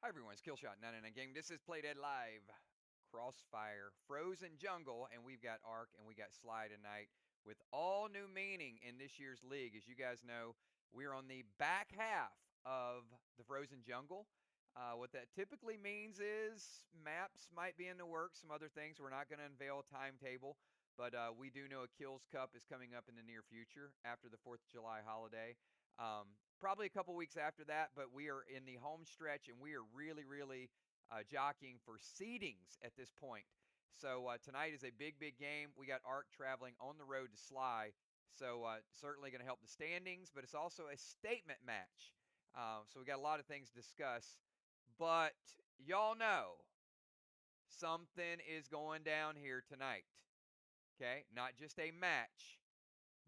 Hi everyone, it's Killshot 99 Game. This is Playdead Live, Crossfire, Frozen Jungle, and we've got Ark and we got SLY tonight with all new meaning in this year's league. As you guys know, we're on the back half of the Frozen Jungle. What that typically means is maps might be in the works, some other things. We're not going to unveil a timetable, but we do know a Kills Cup is coming up in the near future after the 4th of July holiday. Probably a couple weeks after that, but we are in the home stretch and we are really jockeying for seedings at this point. So tonight is a big game. We got Ark traveling on the road to SLY, so certainly going to help the standings, but it's also a statement match. So we got a lot of things to discuss, but y'all know something is going down here tonight. Okay, not just a match,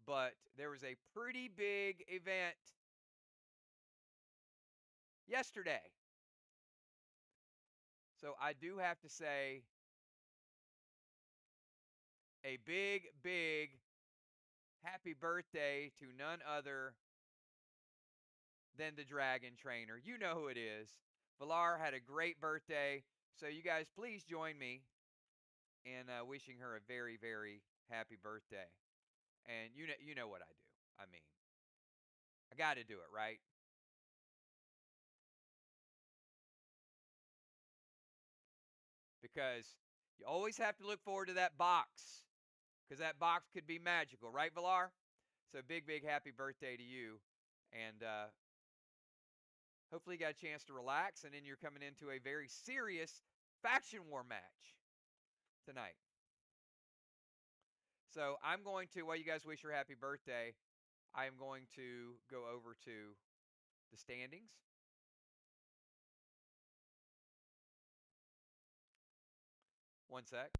but there was a pretty big event yesterday. So I do have to say a big happy birthday to none other than the Dragon Trainer. You know who it is. Valar had a great birthday. So you guys please join me in wishing her a very happy birthday. And you know what I do. I mean, I got to do it, right? Because you always have to look forward to that box, because that box could be magical, right, Valar? So big happy birthday to you. And hopefully you got a chance to relax, and then you're coming into a very serious faction war match tonight. So I'm going to, while you guys wish her happy birthday, I am going to go over to the standings. One sec.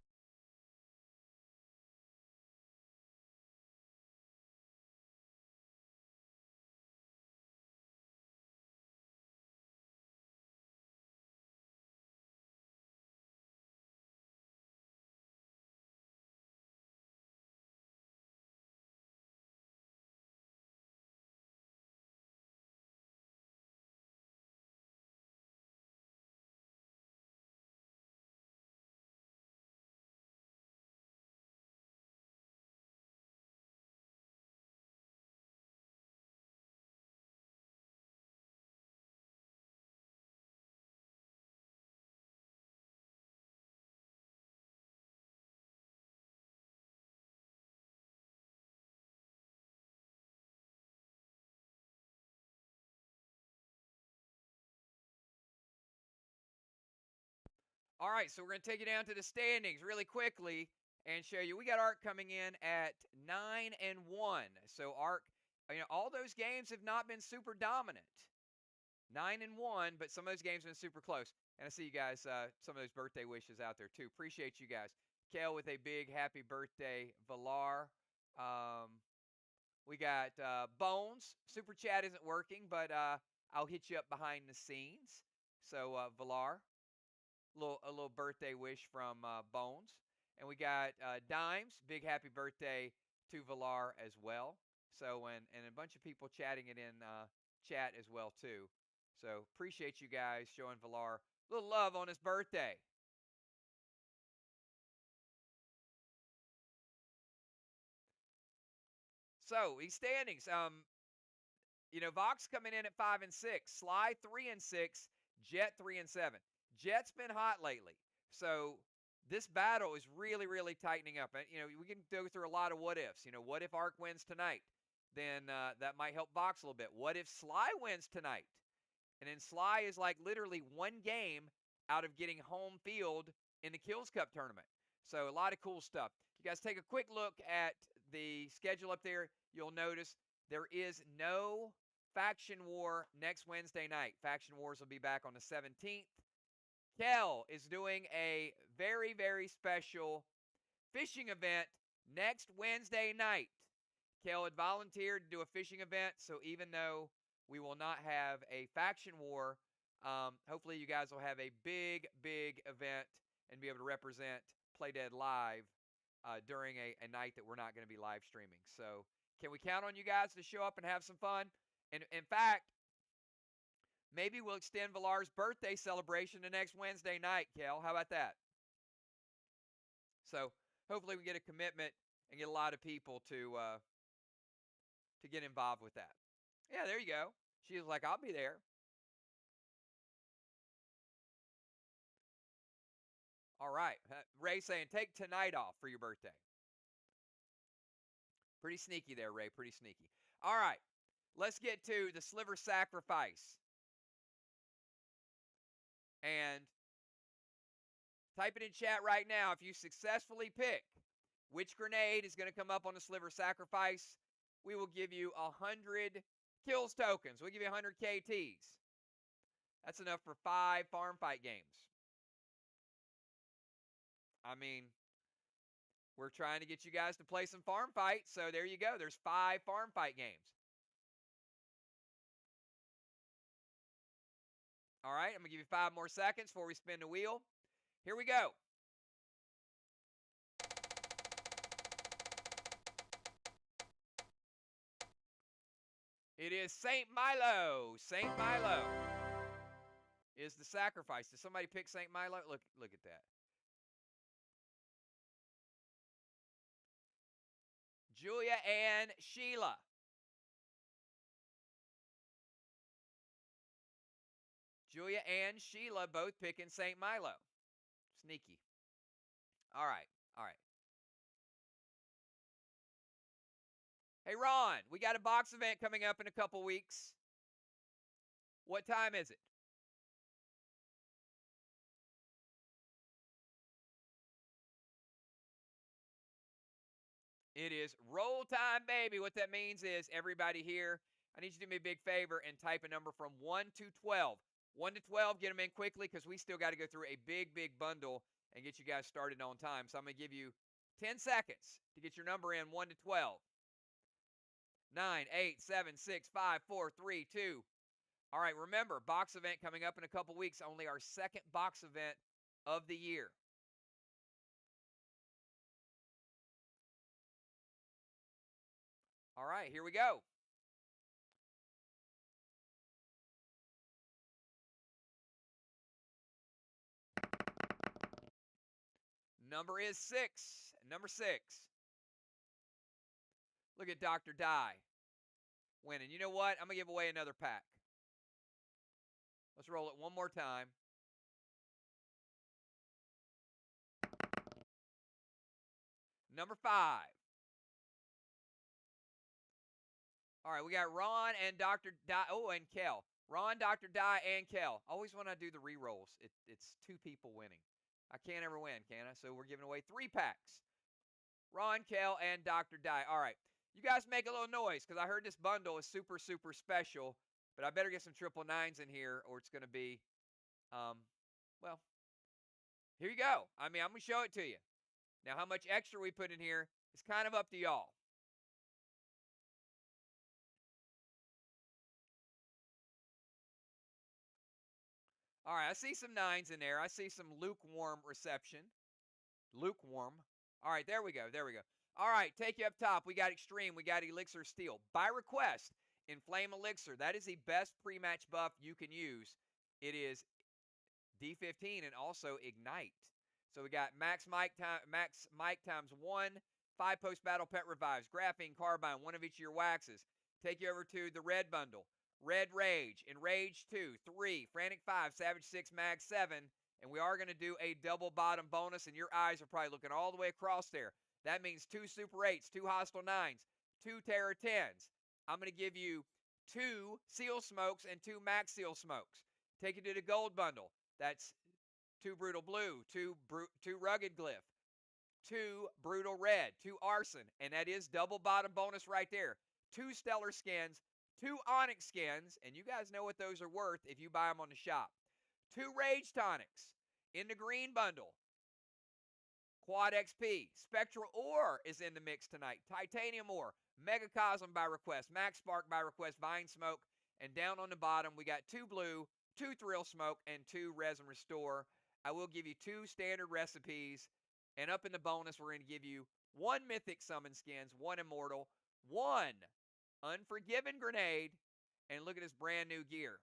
All right, so we're going to take you down to the standings really quickly and show you. We got Ark coming in at 9-1. So Ark, all those games have not been super dominant. 9-1, but some of those games have been super close. And I see you guys, some of those birthday wishes out there too. Appreciate you guys. Kel with a big happy birthday. Valar. We got Bones. Super chat isn't working, but I'll hit you up behind the scenes. So Valar, a little birthday wish from Bones. And we got Dimes. Big happy birthday to Valar as well. So and a bunch of people chatting it in chat as well too. So appreciate you guys showing Valar a little love on his birthday. So these standings, Vox coming in at 5-6, SLY 3-6, Jet 3-7. Jet's been hot lately, so this battle is really tightening up. And we can go through a lot of what ifs. What if Ark wins tonight? Then that might help Vox a little bit. What if SLY wins tonight? And then SLY is like literally one game out of getting home field in the Kills Cup tournament. So a lot of cool stuff. You guys take a quick look at the schedule up there. You'll notice there is no Faction War next Wednesday night. Faction Wars will be back on the 17th. Kel is doing a very special fishing event next Wednesday night. Kel had volunteered to do a fishing event, so even though we will not have a faction war, hopefully you guys will have a big event and be able to represent Playdead Live during a night that we're not going to be live streaming. So can we count on you guys to show up and have some fun? And in fact, Maybe we'll extend Villar's birthday celebration to next Wednesday night, Kel. How about that? So hopefully we get a commitment and get a lot of people to get involved with that. Yeah, there you go. She was like, I'll be there. All right. Ray saying, take tonight off for your birthday. Pretty sneaky there, Ray. Pretty sneaky. All right. Let's get to the sliver sacrifice. And type it in chat right now if you successfully pick which grenade is going to come up on the sliver sacrifice. We will give you 100 kills tokens. We'll give you 100 KTs. That's enough for 5 farm fight games. I mean, we're trying to get you guys to play some farm fights, so there you go. There's 5 farm fight games. All right, I'm going to give you 5 more seconds before we spin the wheel. Here we go. It is St. Milo. St. Milo is the sacrifice. Did somebody pick St. Milo? Look at that. Julia and Sheila. Julia and Sheila both picking St. Milo. Sneaky. All right. All right. Hey, Ron, we got a box event coming up in a couple weeks. What time is it? It is roll time, baby. What that means is everybody here, I need you to do me a big favor and type a number from 1 to 12. 1 to 12, get them in quickly because we still got to go through a big bundle and get you guys started on time. So I'm going to give you 10 seconds to get your number in 1 to 12. 9, 8, 7, 6, 5, 4, 3, 2. All right, remember, box event coming up in a couple weeks, only our second box event of the year. All right, here we go. Number is 6. Number 6. Look at Dr. Die winning. You know what? I'm going to give away another pack. Let's roll it one more time. Number 5. All right, we got Ron and Dr. Die. Oh, and Kel. Ron, Dr. Die, and Kel. Always when I do the re-rolls, it's 2 people winning. I can't ever win, can I? So we're giving away 3 packs. Ron, Kel, and Dr. Die. All right. You guys make a little noise because I heard this bundle is super special. But I better get some 999s in here or it's going to be, well, here you go. I mean, I'm going to show it to you. Now, how much extra we put in here is kind of up to y'all. All right, I see some 9s in there. I see some lukewarm reception. Lukewarm. All right, there we go. There we go. All right, take you up top. We got Extreme. We got Elixir Steel. By request, Inflame Elixir. That is the best pre-match buff you can use. It is D15 and also Ignite. So we got Max Mike times 1, 5 post-battle pet revives, Graphene, Carbine, 1 of each of your waxes. Take you over to the red bundle. Red Rage, Enrage 2, 3, Frantic 5, Savage 6, Mag 7. And we are going to do a double bottom bonus, and your eyes are probably looking all the way across there. That means 2 Super 8s, 2 Hostile 9s, 2 Terra 10s. I'm going to give you 2 Seal Smokes and 2 Max Seal Smokes. Take you to the gold bundle. That's 2 Brutal Blue, 2 Rugged Glyph, 2 Brutal Red, 2 Arson, and that is double bottom bonus right there. 2 Stellar Skins, 2 Onyx Skins, and you guys know what those are worth if you buy them on the shop. 2 Rage Tonics in the green bundle. Quad XP. Spectral Ore is in the mix tonight. Titanium Ore. Megacosm by request. Max Spark by request. Vine Smoke. And down on the bottom, we got 2 Blue, 2 Thrill Smoke, and 2 Resin Restore. I will give you 2 standard recipes. And up in the bonus, we're going to give you 1 Mythic Summon Skins, 1 Immortal, 1 Unforgiven Grenade, and look at this brand new gear.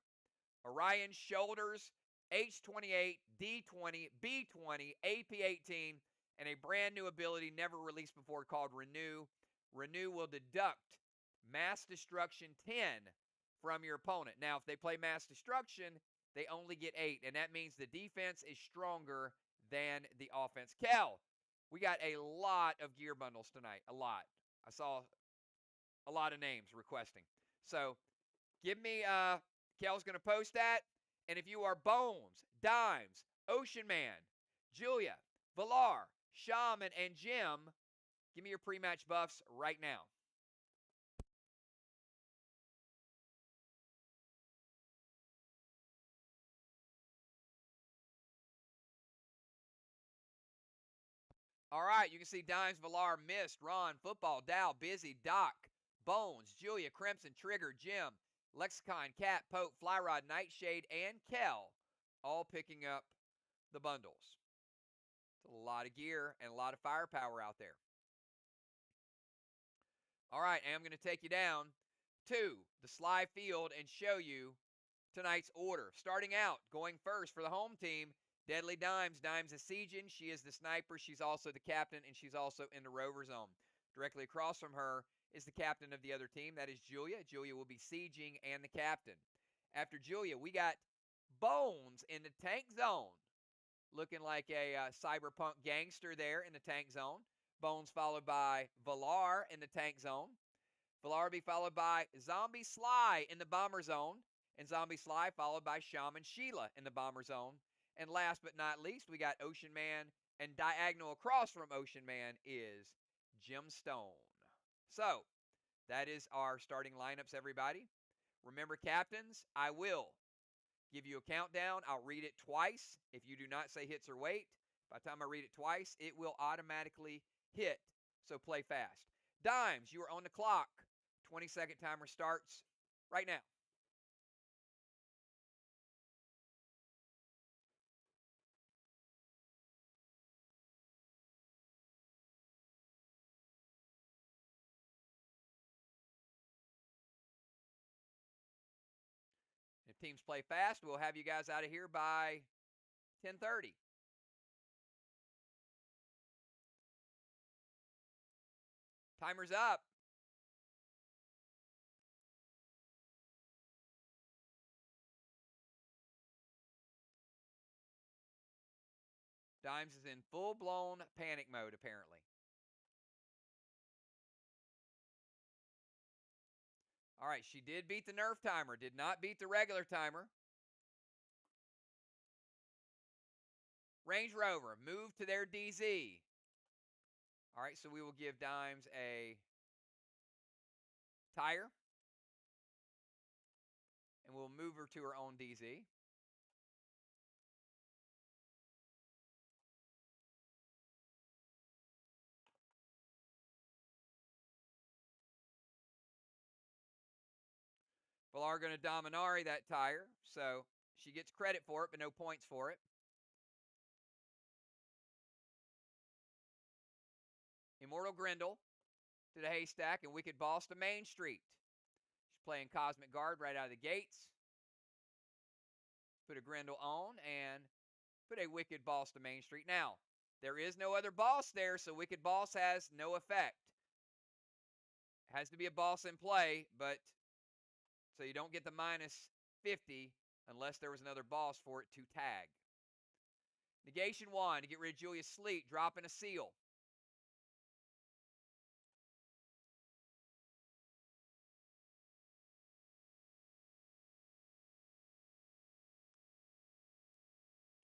Orion shoulders, H28, D20, B20, AP18, and a brand new ability never released before called Renew. Renew will deduct Mass Destruction 10 from your opponent. Now, if they play Mass Destruction, they only get 8, and that means the defense is stronger than the offense. Kel, we got a lot of gear bundles tonight. A lot. I saw a lot of names requesting. So give me, Kel's going to post that. And if you are Bones, Dimes, Ocean Man, Julia, Valar, Shaman, and Jim, give me your pre-match buffs right now. All right, you can see Dimes, Valar, Mist, Ron, Football, Dow, Busy, Doc, Bones, Julia, Crimson, Trigger, Jim, Lexicon, Cat, Pope, Flyrod, Nightshade, and Kel all picking up the bundles. It's a lot of gear and a lot of firepower out there. All right, and I'm going to take you down to the SLY field and show you tonight's order. Starting out, going first for the home team, Deadly Dimes. Dimes is sieging. She is the sniper. She's also the captain, and she's also in the rover zone. Directly across from her is the captain of the other team. That is Julia. Julia will be sieging and the captain. After Julia, we got Bones in the tank zone. Looking like a cyberpunk gangster there in the tank zone. Bones followed by Valar in the tank zone. Valar will be followed by Zombie Sly in the bomber zone. And Zombie Sly followed by Shaman Sheila in the bomber zone. And last but not least, we got Ocean Man. And diagonal across from Ocean Man is Gemstone. So, that is our starting lineups, everybody. Remember, captains, I will give you a countdown. I'll read it twice. If you do not say hits or wait, by the time I read it twice, it will automatically hit. So play fast. Dimes, you are on the clock. 20-second timer starts right now. If teams play fast, we'll have you guys out of here by 10:30. Timer's up. Dimes is in full-blown panic mode, apparently. All right, she did beat the nerf timer, did not beat the regular timer. Range Rover, move to their DZ. All right, so we will give Dimes a tire. And we'll move her to her own DZ. Valar going to Dominari that tire, so she gets credit for it, but no points for it. Immortal Grendel to the Haystack, and Wicked Boss to Main Street. She's playing Cosmic Guard right out of the gates. Put a Grendel on, and put a Wicked Boss to Main Street. Now, there is no other boss there, so Wicked Boss has no effect. Has to be a boss in play, but so you don't get the minus 50 unless there was another boss for it to tag. Negation 1 to get rid of Julius Sleet, dropping a seal.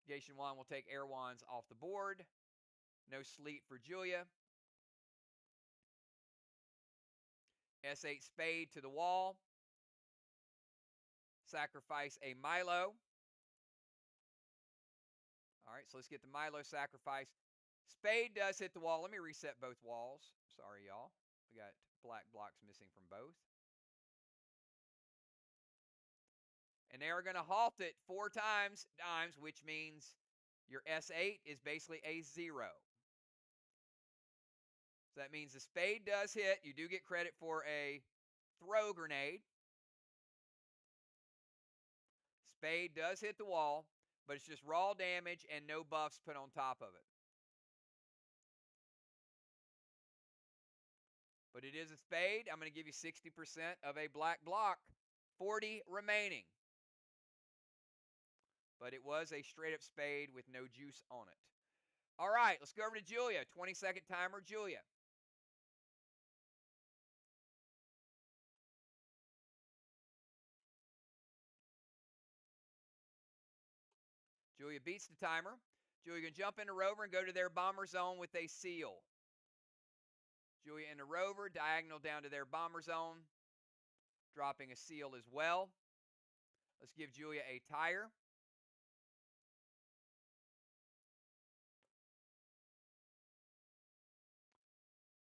Negation 1 will take Air Wands off the board. No Sleet for Julia. S8 Spade to the wall. Sacrifice a Milo. All right, so let's get the Milo sacrifice. Spade does hit the wall. Let me reset both walls. Sorry, y'all. We got black blocks missing from both. And they are going to halt it 4 times, Dimes, which means your S8 is basically a 0. So that means the Spade does hit. You do get credit for a throw grenade. Spade does hit the wall, but it's just raw damage and no buffs put on top of it. But it is a spade. I'm going to give you 60% of a black block. 40 remaining. But it was a straight up spade with no juice on it. All right, let's go over to Julia. 20-second timer, Julia. Julia beats the timer. Julia can jump into Rover and go to their bomber zone with a seal. Julia into Rover, diagonal down to their bomber zone, dropping a seal as well. Let's give Julia a tire.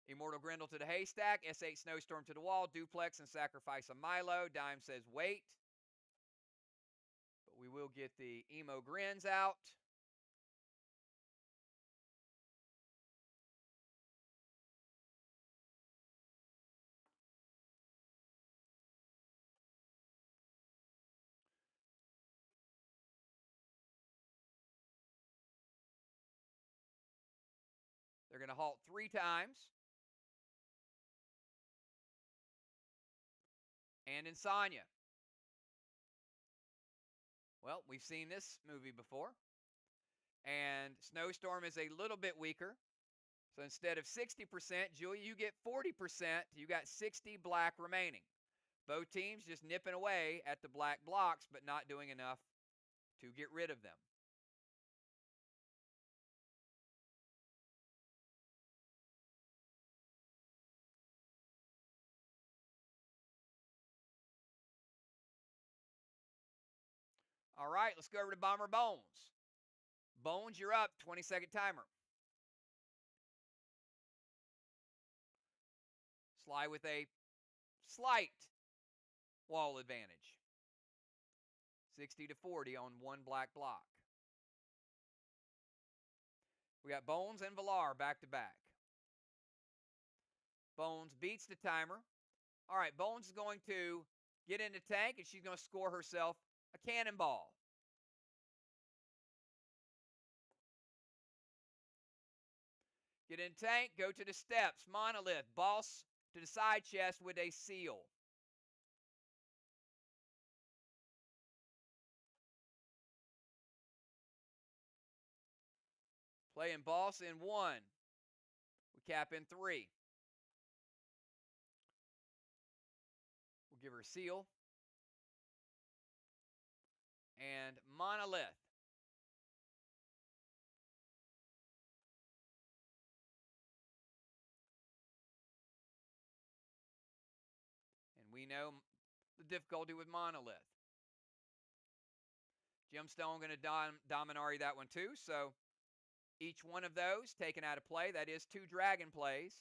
Immortal Grendel to the haystack. S8 Snowstorm to the wall. Duplex and sacrifice a Milo. Dime says wait. But we will get the emo grins out. They're going to halt 3 times. And Insomnia. Well, we've seen this movie before. And Snowstorm is a little bit weaker. So instead of 60%, Julia, you get 40%. You got 60 black remaining. Both teams just nipping away at the black blocks, but not doing enough to get rid of them. All right, let's go over to Bomber Bones. Bones, you're up. 20-second timer. SLY with a slight wall advantage. 60 to 40 on one black block. We got Bones and Villar back to back. Bones beats the timer. All right, Bones is going to get into tank, and she's going to score herself a cannonball. Get in tank, go to the steps. Monolith, boss to the side chest with a seal. Playing boss in 1. We cap in 3. We'll give her a seal. And Monolith. And we know the difficulty with Monolith. Gemstone going to Dominari that one too. So each one of those taken out of play. That is 2 dragon plays.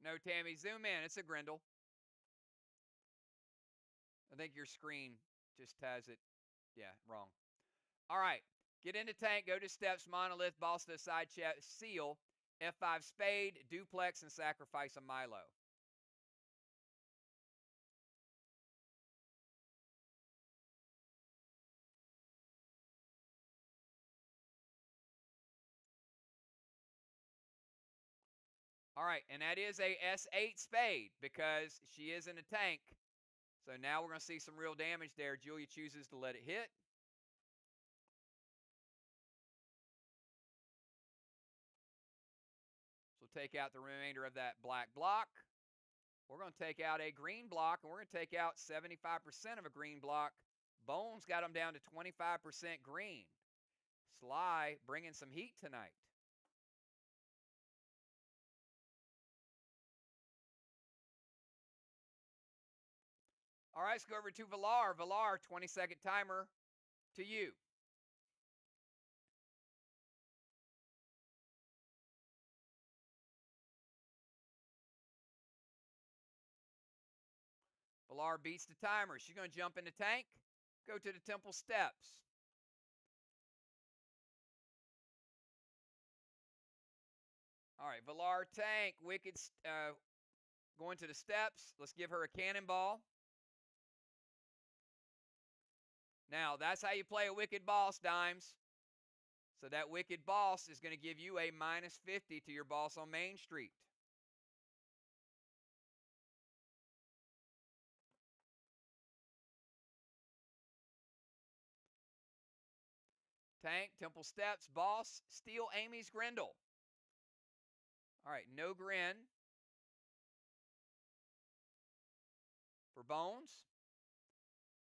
No, Tammy, zoom in. It's a Grendel. I think your screen just has it, yeah, wrong. All right, get into tank, go to steps, Monolith, boss to the side chest, seal, F5 spade, duplex, and sacrifice a Milo. All right, and that is a S8 spade because she is in a tank. So now we're going to see some real damage there. Julia chooses to let it hit. So take out the remainder of that black block. We're going to take out a green block, and we're going to take out 75% of a green block. Bones got them down to 25% green. SLY bringing some heat tonight. All right, let's go over to Villar. Villar, 20-second timer to you. Valar beats the timer. She's going to jump in the tank, go to the temple steps. All right, Valar tank, Wicked going to the steps. Let's give her a cannonball. Now, that's how you play a Wicked Boss, Dimes. So that Wicked Boss is going to give you a minus 50 to your boss on Main Street. Tank, Temple Steps, Boss, steal Amy's Grendel. All right, no Grin for Bones.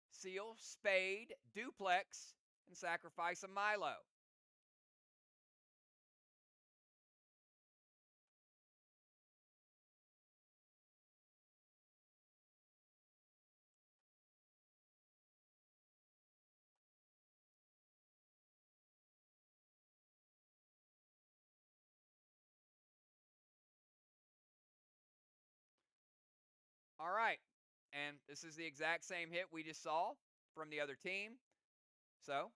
Seal, Spade, Duplex, and sacrifice a Milo. All right, and this is the exact same hit we just saw from the other team. So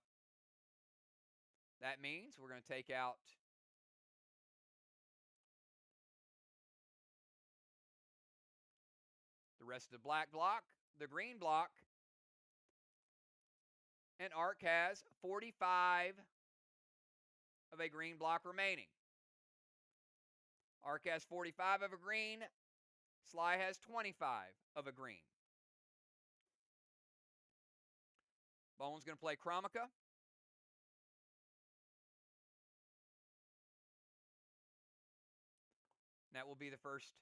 that means we're going to take out the rest of the black block, the green block, and Ark has 45 of a green block remaining. Ark has 45 of a green. Sly has 25 of a green. Bone's going to play Chromica. That will be the first.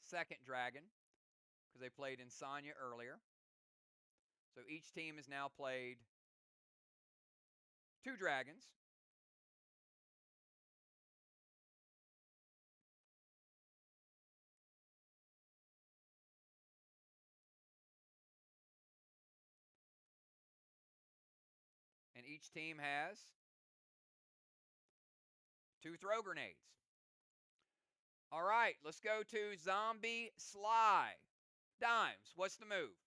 Second dragon, because they played Insania earlier. So each team has now played 2 dragons. And each team has 2 throw grenades. All right, let's go to Zombie Sly. Dimes, what's the move?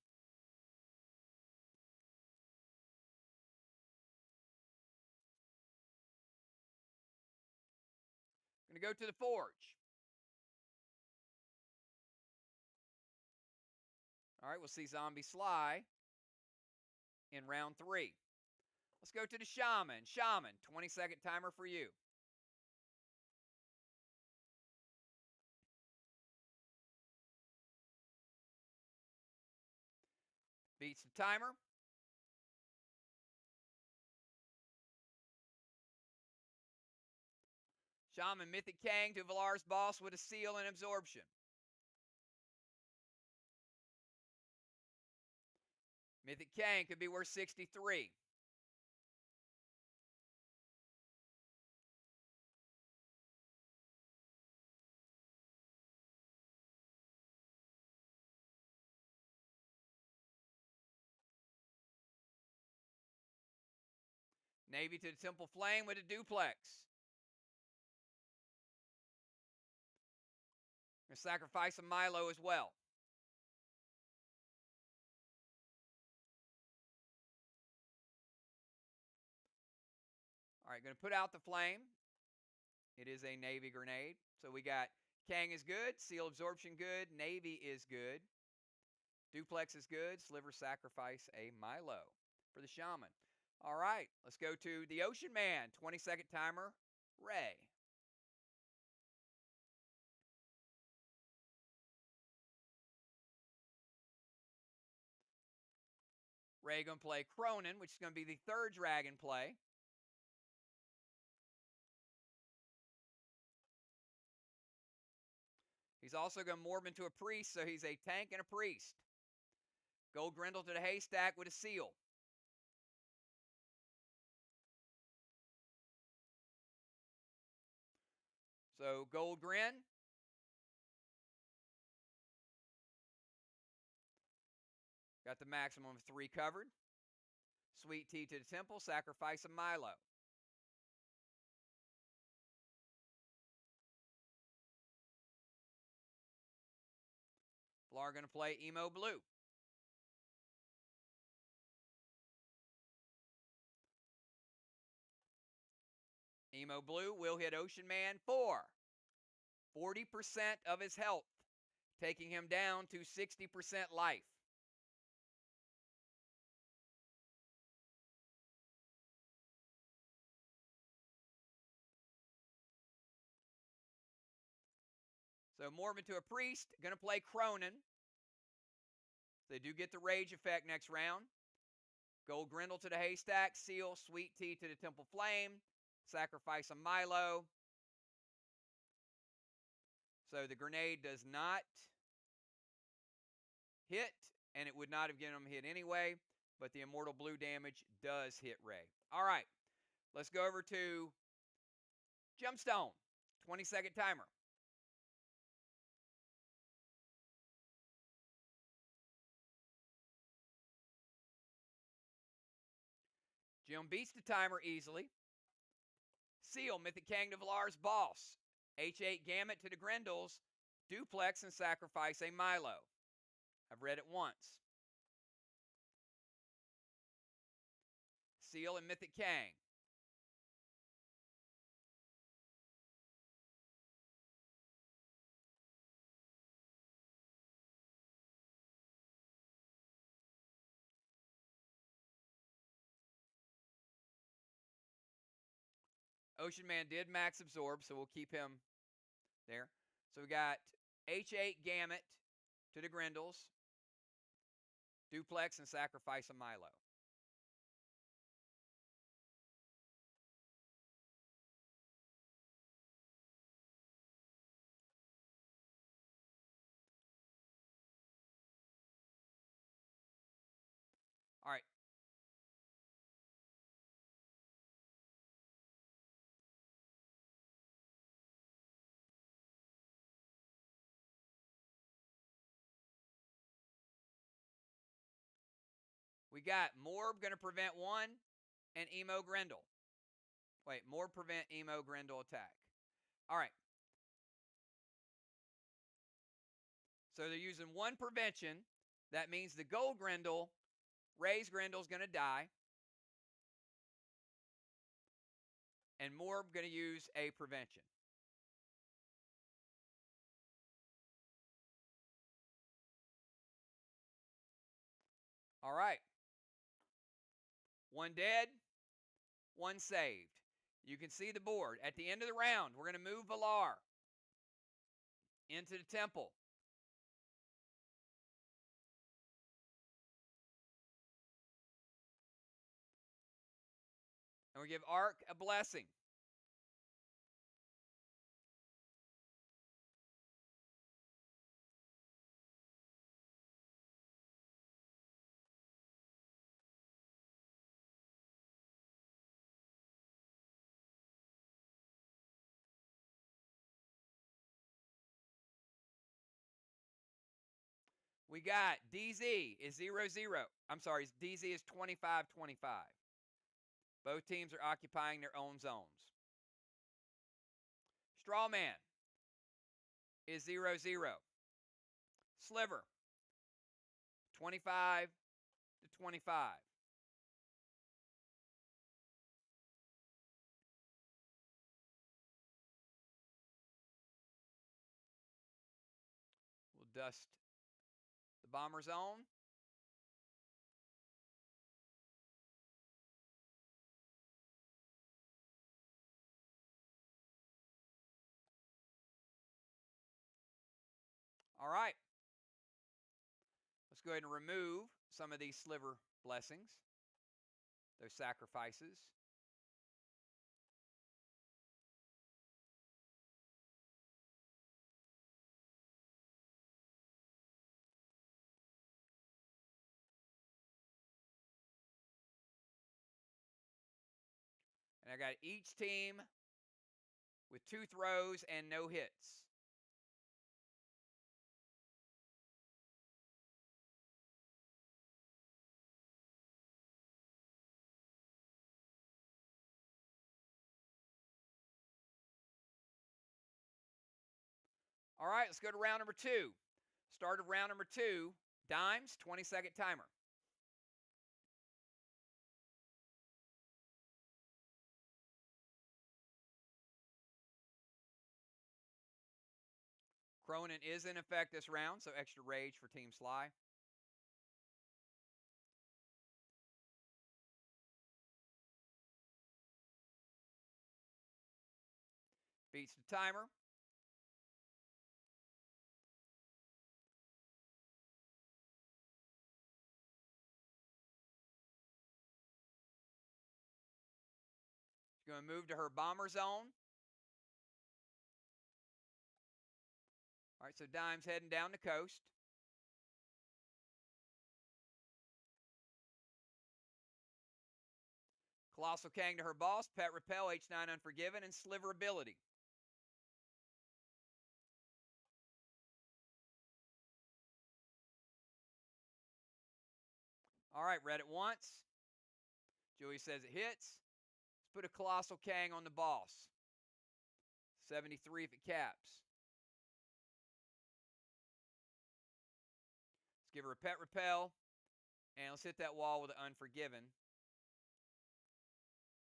Going to go to the Forge. All right, we'll see Zombie Sly in round 3. Let's go to the Shaman. Shaman, 20-second timer for you. Beats the timer. Shaman, Mythic Kang to Valar's boss with a seal and absorption. Mythic Kang could be worth 63. Navy to the Temple Flame with a duplex. Going to sacrifice a Milo as well. All right, going to put out the flame. It is a Navy grenade. So we got Kang is good, Seal Absorption good, Navy is good, Duplex is good, Sliver sacrifice a Milo for the Shaman. All right, let's go to the Ocean Man. 20-second timer, Ray. Ray going to play Cronin, which is going to be the 3rd dragon play. He's also going to morph into a priest, so he's a tank and a priest. Gold Grendel to the haystack with a seal. So Gold Grin. Got the maximum of 3 covered. Sweet tea to the temple, sacrifice a Milo. Flar going to play Emo Blue. Emo Blue will hit Ocean Man for 40% of his health, taking him down to 60% life. So Morbid to a Priest, going to play Cronin. They do get the Rage effect next round. Gold Grendel to the Haystack, Seal, Sweet Tea to the Temple Flame, sacrifice a Milo. So the grenade does not hit, and it would not have given him a hit anyway, but the Immortal Blue damage does hit Ray. All right, let's go over to Gemstone, 20-second timer. Jim beats the timer easily. Seal, Mythic Kang to Valar's Boss. H8 Gamut to the Grendels. Duplex and sacrifice a Milo. I've read it once. Seal and Mythic Kang. Ocean Man did max absorb, so we'll keep him there. So we got H8 Gamut to the Grendels. Duplex and sacrifice a Milo. All right. We got Morb going to prevent one and Emo Grendel. Wait, Morb prevent Emo Grendel attack. All right. So they're using one prevention. That means the Gold Grendel, Ray's Grendel is going to die. And Morb going to use a prevention. All right. One dead, one saved. You can see the board. At the end of the round, we're going to move Valar into the temple. And we give Ark a blessing. We got DZ is 0-0. I'm sorry, DZ is 25-25. Both teams are occupying their own zones. Strawman is 0-0. Sliver, 25-25. We'll dust the bomber zone. All right. Let's go ahead and remove some of these sliver blessings, those sacrifices. And I got each team with 2 throws and no hits. All right, let's go to round number 2. Start of round number 2, dimes, 20-second timer. Cronin is in effect this round, so extra rage for Team SLY. Beats the timer. She's going to move to her bomber zone. All right, so dimes heading down the coast. Colossal Kang to her boss, Pet Repel, H9 Unforgiven, and Sliver Ability. All right, read it once. Julie says it hits. Let's put a Colossal Kang on the boss. 73 if it caps. Let's give her a Pet Repel. And let's hit that wall with an Unforgiven.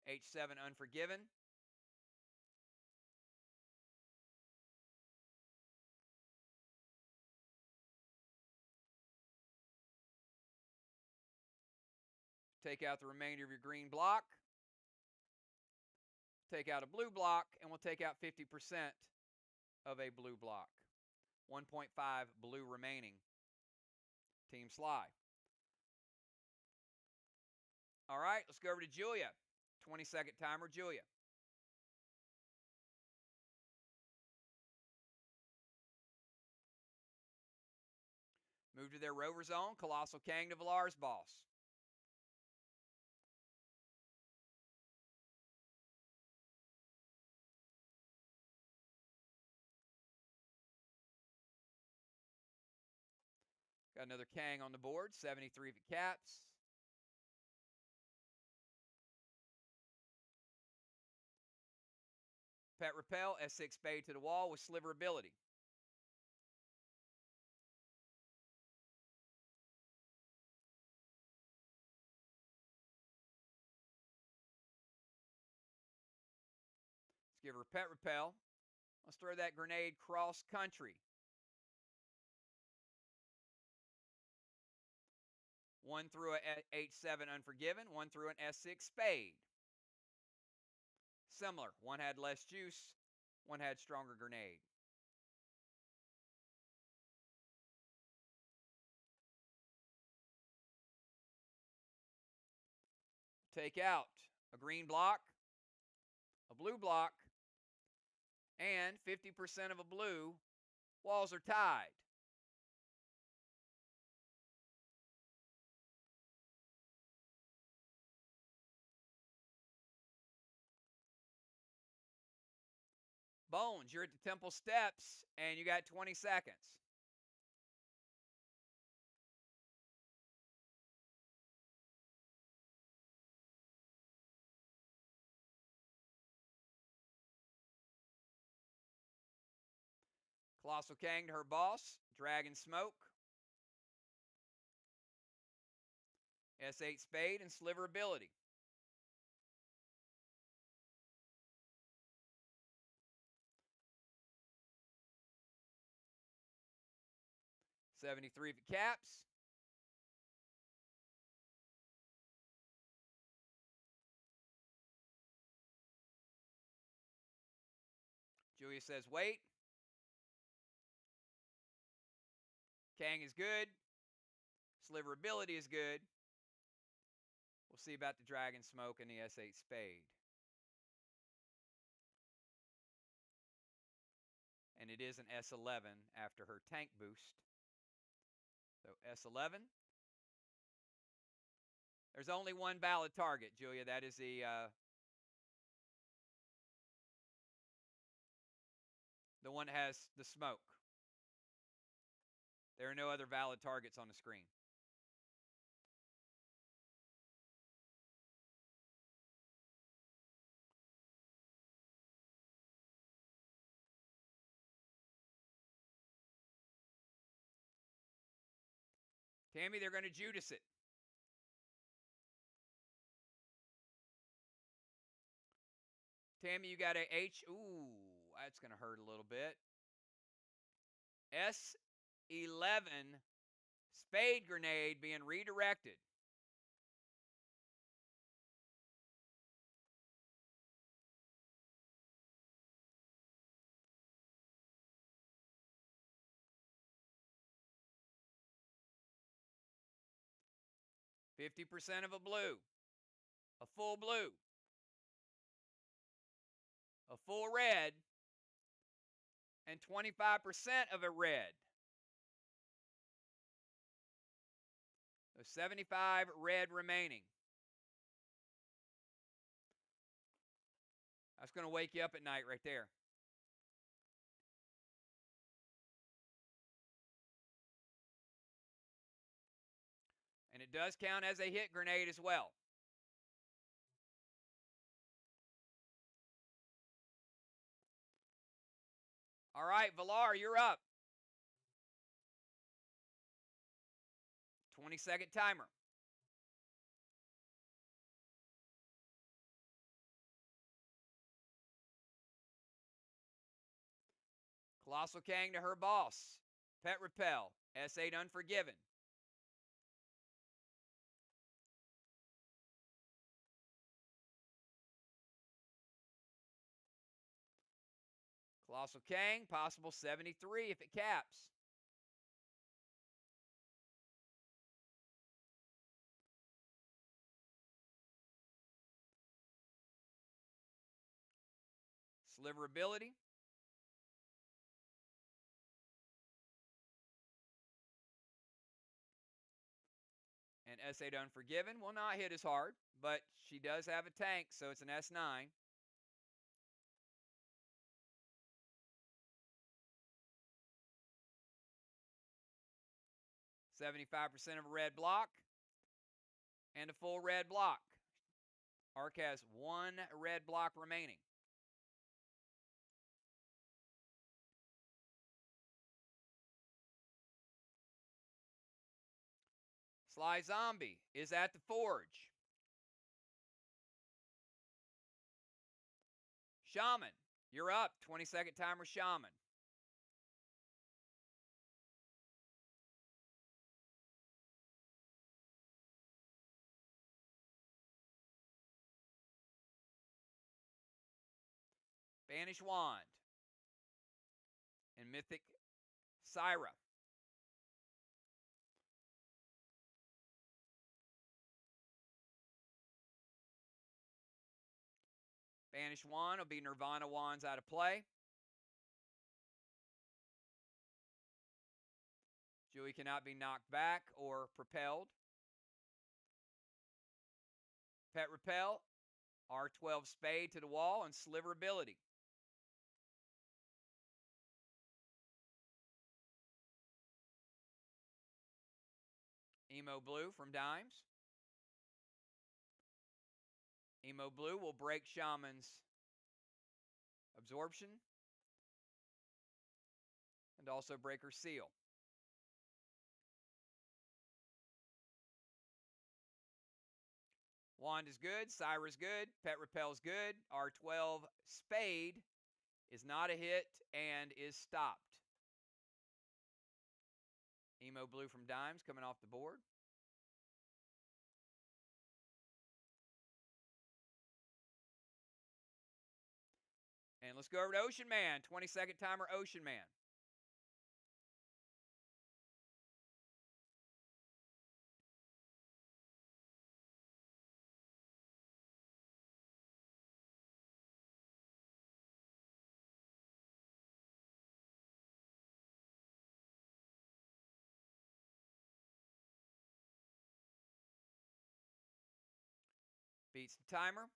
H7 Unforgiven. Take out the remainder of your green block. Take out a blue block, and we'll take out 50% of a blue block. 1.5 blue remaining. Team SLY. All right, let's go over to Julia. 20-second timer, Julia. Move to their rover zone. Colossal Kang to Valar's boss. Got another Kang on the board. 73 if it caps. Pet Repel, S6 Spade to the wall with Sliver Ability. Let's give her Pet Repel. Let's throw that grenade cross country. 1 through a H7 Unforgiven, 1 through an S6 Spade. Similar. One had less juice, one had stronger grenade. Take out a green block, a blue block, and 50% of a blue. Walls are tied. Bones, you're at the temple steps, and you got 20 seconds. Colossal Kang to her boss, Dragon Smoke. S8 Spade and Sliver Ability. $73 if it caps. Julia says wait. Kang is good. Sliver Ability is good. We'll see about the Dragon Smoke and the S8 Spade. And it is an S11 after her tank boost. So S11. There's only one valid target, Julia. That is the one that has the smoke. There are no other valid targets on the screen. Tammy, they're going to Judas it. Tammy, you got a H. Ooh, that's going to hurt a little bit. S11 spade grenade being redirected. $50 of a blue, a full blue, a full red, and 25% of a red. So 75 red remaining. That's going to wake you up at night right there. And it does count as a hit grenade as well. All right, Villar, you're up. 20-second timer. Colossal Kang to her boss. Pet Repel. S8 Unforgiven. Colossal Kang, possible 73 if it caps. Sliverability. And S8 Unforgiven will not hit as hard, but she does have a tank, so it's an S9. $75 of a red block and a full red block. Arc has one red block remaining. Sly Zombie is at the forge. Shaman, you're up. 20-second timer, Shaman. Banish Wand. And Mythic Syra. Banish Wand will be Nirvana Wands out of play. Julie cannot be knocked back or propelled. Pet Repel, R12 Spade to the wall, and Sliverability. Emo Blue from Dimes. Emo Blue will break Shaman's absorption and also break her seal. Wand is good. Syra's good. Pet Repel's good. R12 Spade is not a hit and is stopped. Emo Blue from Dimes coming off the board. And let's go over to Ocean Man. 20-second timer, Ocean Man. Beats the timer.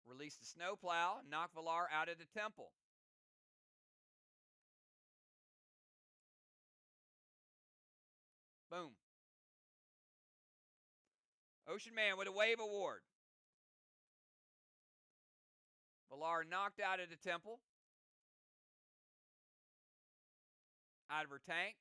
Release the snowplow. Knock Villar out of the temple. Boom. Ocean Man with a wave award. Villar knocked out of the temple. out of her tank.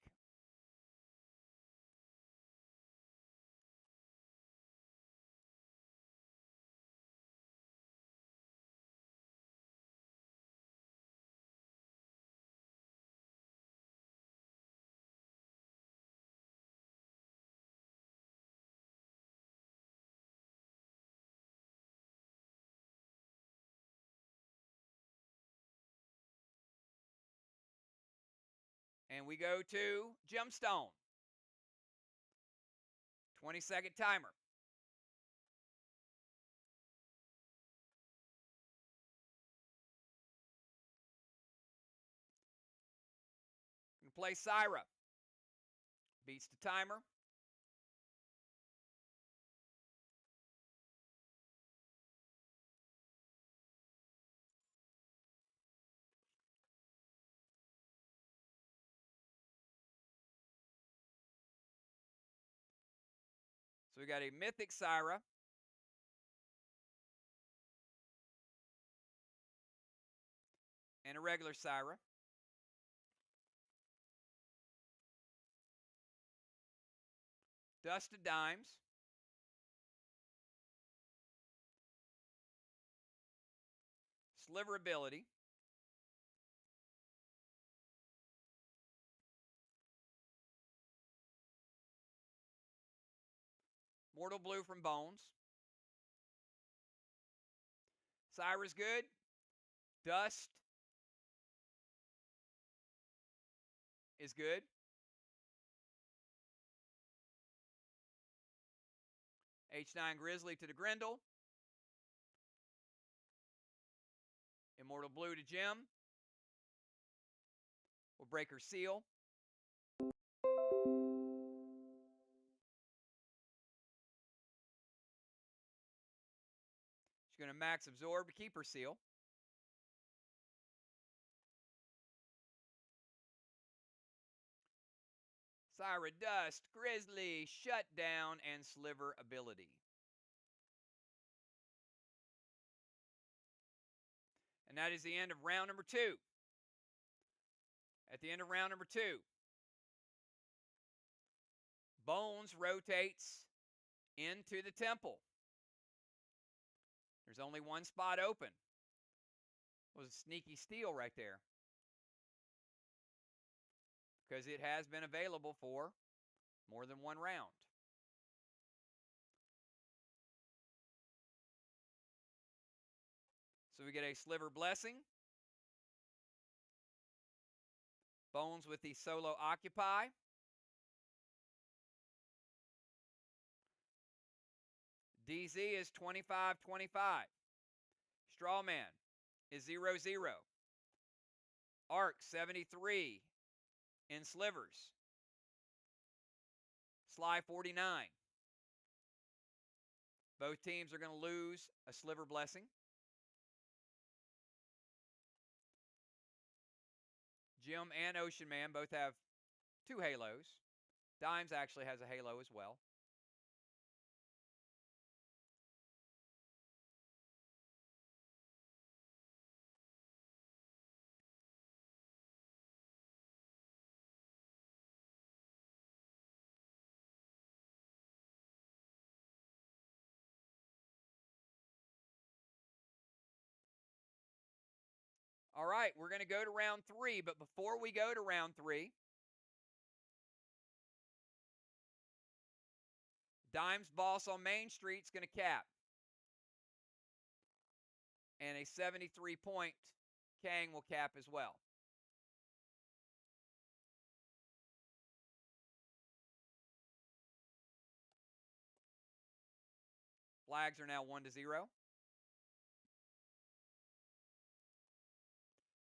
And we go to gemstone. 20-second timer. Gonna play Syra. Beats the timer. So we got a mythic Syra. And a regular Syra. Dust of Dimes. Sliver ability. Mortal Blue from Bones. Syra's good. Dust is good. H9 Grizzly to the Grendel. Immortal Blue to Gem. We'll break her seal. She's going to max absorb to keep her seal. Syra Dust, Grizzly, Shutdown, and Sliver ability. And that is the end of round number 2. At the end of round number 2, Bones rotates into the temple. There's only one spot open. Was a sneaky steal right there, because it has been available for more than one round. So we get a Sliver Blessing. Bones with the solo Occupy. DZ is 25-25. Strawman is 0-0. Arc 73 in slivers. SLY 49. Both teams are going to lose a Sliver Blessing. Jim and Ocean Man both have 2 halos. Dimes actually has a halo as well. All right, we're going to go to round 3, but before we go to round 3, Dimes Boss on Main Street is going to cap. And a 73-point Kang will cap as well. Flags are now 1-0.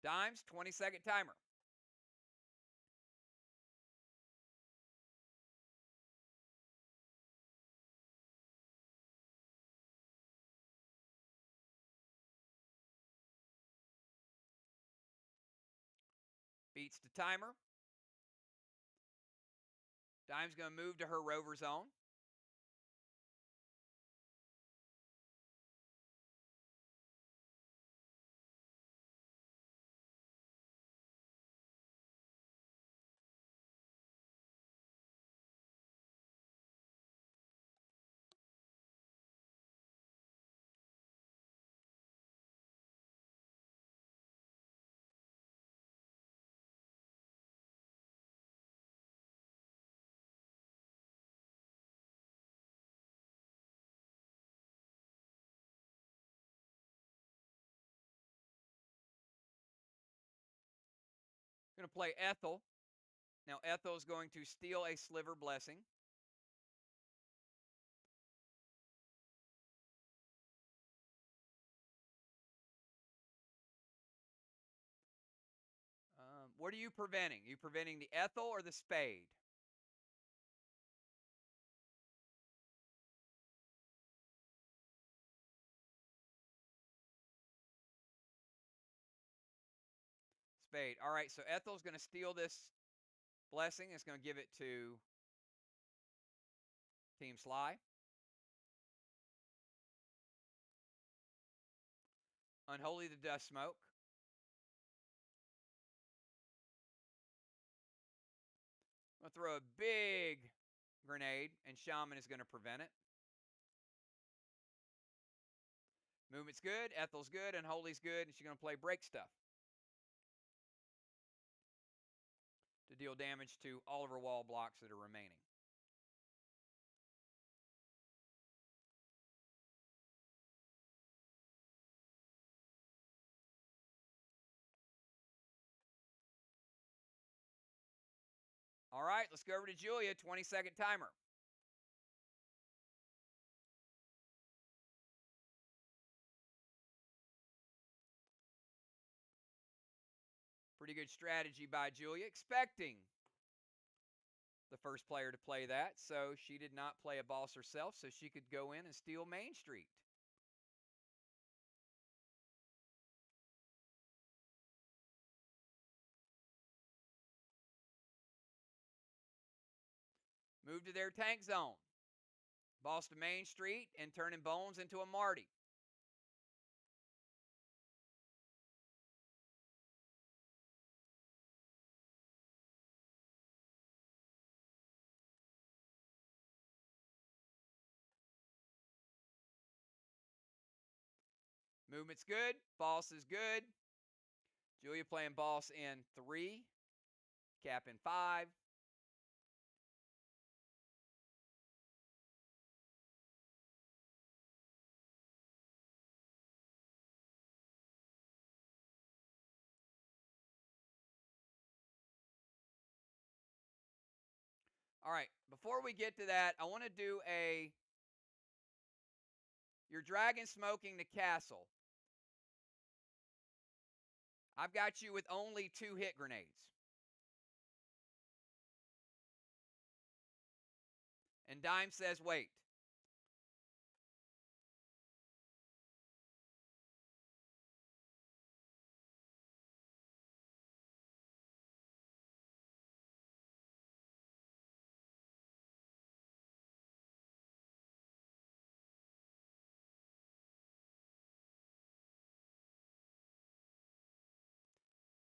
Dimes, 20-second timer. Beats the timer. Dime's going to move to her rover zone. Going to play Ethel. Now Ethel is going to steal a Sliver Blessing. What are you preventing? Are you preventing the Ethel or the Spade? Spade. All right, so Ethel's going to steal this blessing. It's going to give it to Team SLY. Unholy the Dust Smoke. I'm going to throw a big grenade, and Shaman is going to prevent it. Movement's good. Ethel's good. Unholy's good. And she's going to play Break Stuff to deal damage to all of her wall blocks that are remaining. All right, let's go over to Julia. 20-second timer. Pretty good strategy by Julia, expecting the first player to play that. So she did not play a boss herself, so she could go in and steal Main Street. Move to their tank zone. Boss to Main Street and turning Bones into a Marty. Movement's good. Boss is good. Julia playing boss in 3. Cap in 5. All right, before we get to that, I want to do your dragon smoking the castle. I've got you with only 2 hit grenades. And Dime says wait.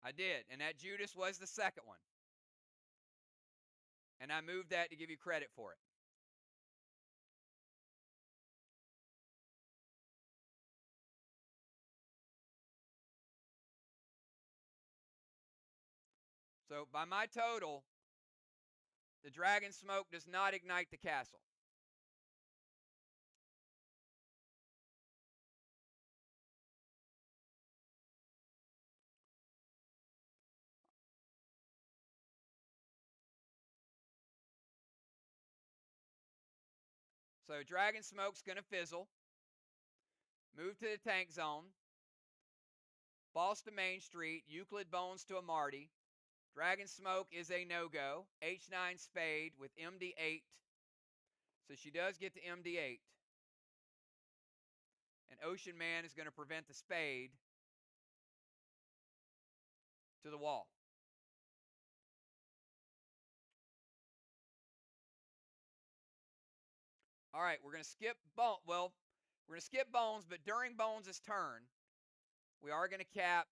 I did, and that Judas was the second one. And I moved that to give you credit for it. So by my total, the dragon smoke does not ignite the castle. So dragon smoke's going to fizzle. Move to the tank zone. Boss to Main Street. Euclid Bones to a Marty. Dragon Smoke is a no-go. H9 Spade with MD8. So she does get to MD8. And Ocean Man is going to prevent the Spade to the wall. All right, we're going to skip Bones. Well, we're going to skip Bones, but during Bones' turn, we are going to cap.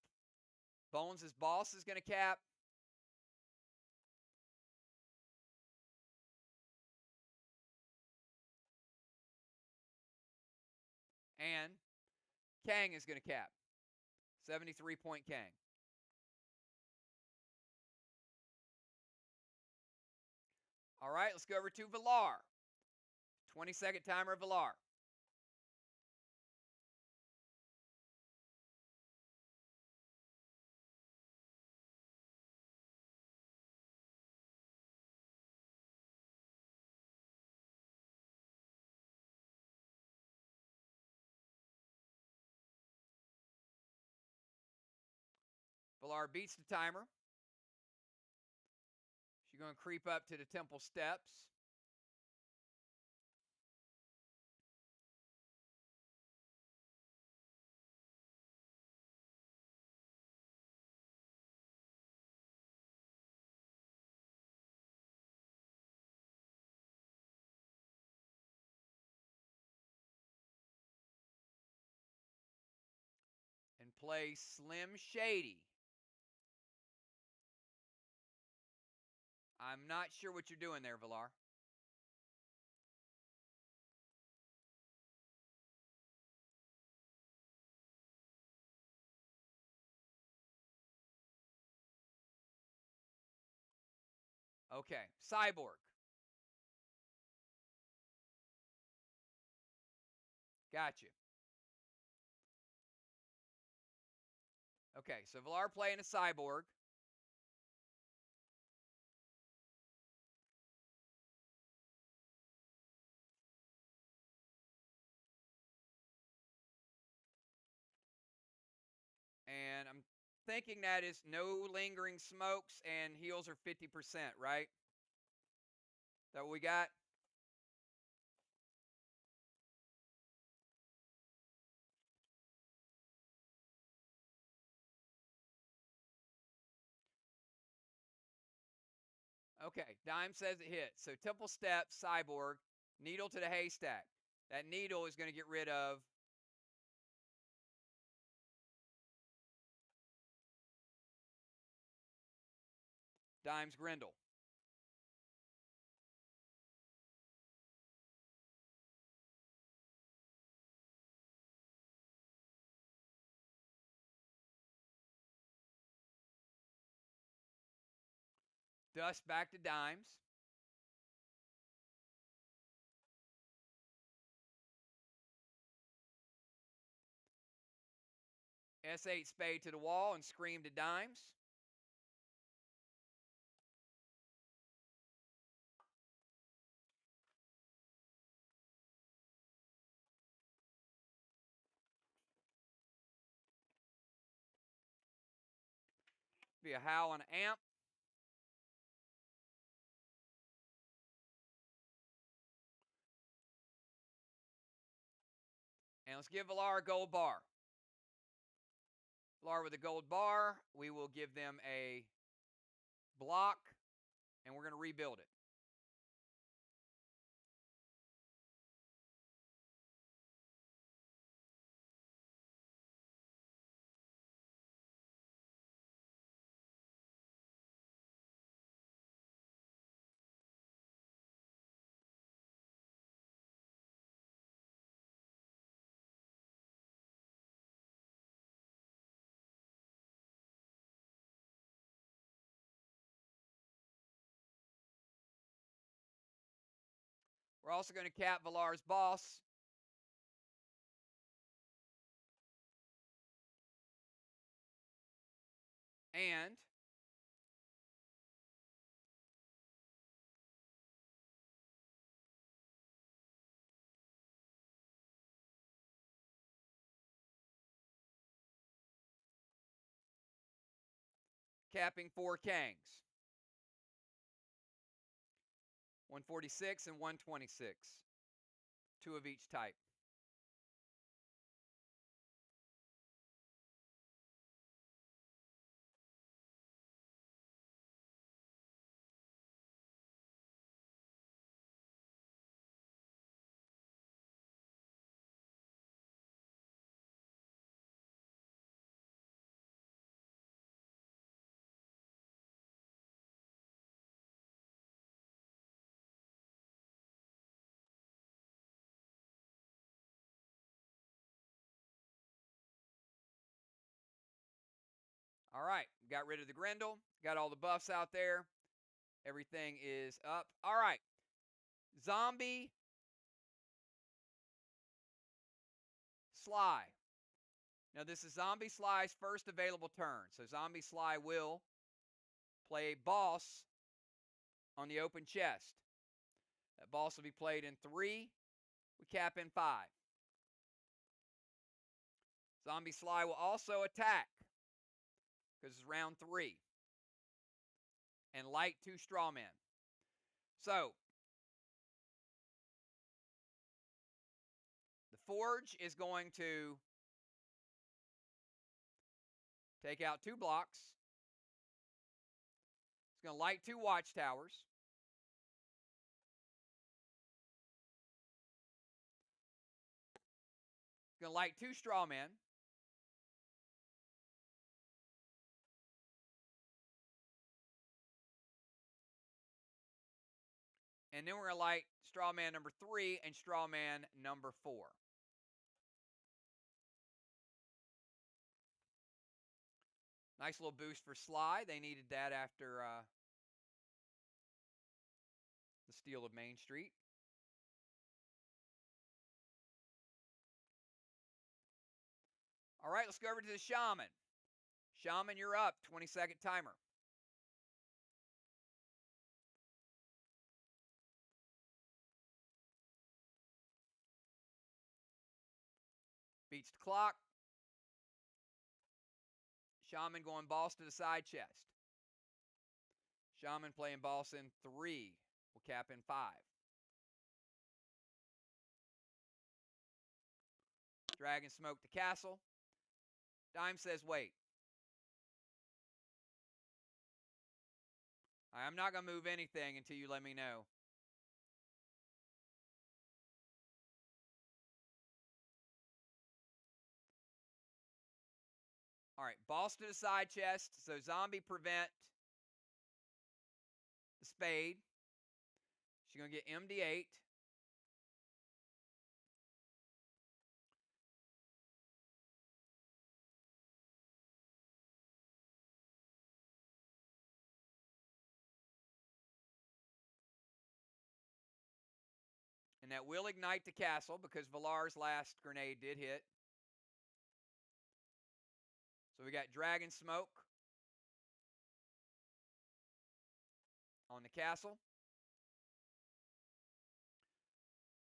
Bones' boss is going to cap. And Kang is going to cap. 73-point Kang. All right, let's go over to Villar. 20-second timer, Villar. Villar beats the timer. She's going to creep up to the temple steps. And play Slim Shady. I'm not sure what you're doing there, Villar. Okay, Cyborg. Got you. Okay, so Villar playing a Cyborg. And I'm thinking that is no lingering smokes and heals are 50%, right? Is that what we got? Okay, Dime says it hits. So Temple Step, Cyborg, needle to the haystack. That needle is going to get rid of Dime's Grendel. Dust back to Dimes. S8 Spade to the wall and scream to Dimes. Be a howl on an amp. And let's give Villar a gold bar. Villar with a gold bar. We will give them a block, and we're going to rebuild it. We're also going to cap Villar's boss. And capping 4 Kangs. 146 and 126. 2 of each type. All right, got rid of the Grendel. Got all the buffs out there. Everything is up. All right. Zombie Sly. Now, this is Zombie Sly's first available turn. So Zombie Sly will play boss on the open chest. That boss will be played in 3. We cap in 5. Zombie Sly will also attack. because it's round 3. And light 2 straw men. So, the Forge is going to take out 2 blocks. It's going to light 2 watchtowers. It's going to light 2 straw men. And then we're going to light straw man number 3 and straw man number 4. Nice little boost for SLY. They needed that after the steal of Main Street. All right, let's go over to the Shaman. Shaman, you're up. 20-second timer. Beats the clock. Shaman going boss to the side chest. Shaman playing boss in 3. Will cap in 5. Dragon smoke the castle. Dime says wait. I'm not going to move anything until you let me know. All right, boss to the side chest. So zombie prevent the spade. She's going to get MD8. And that will ignite the castle because Valar's last grenade did hit. So we got Dragon Smoke on the castle.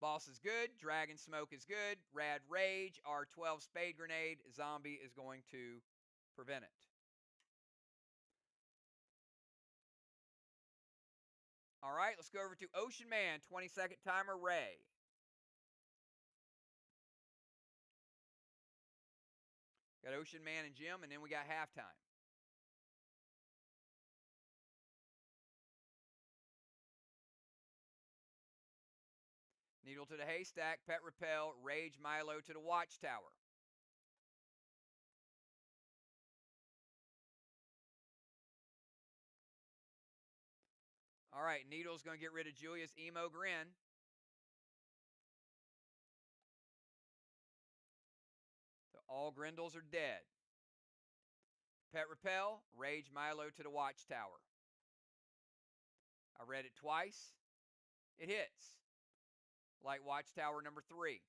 Boss is good. Dragon Smoke is good. Rad Rage, our 12 spade grenade. Zombie is going to prevent it. All right, let's go over to Ocean Man. 20-second timer, Ray. Got Ocean Man and Jim, and then we got halftime. Needle to the haystack, pet repel, Rage Milo to the watchtower. All right, Needle's going to get rid of Julia's emo grin. So all Grindles are dead. Pet repel, Rage Milo to the watchtower. I read it twice. It hits. Light watchtower number 3.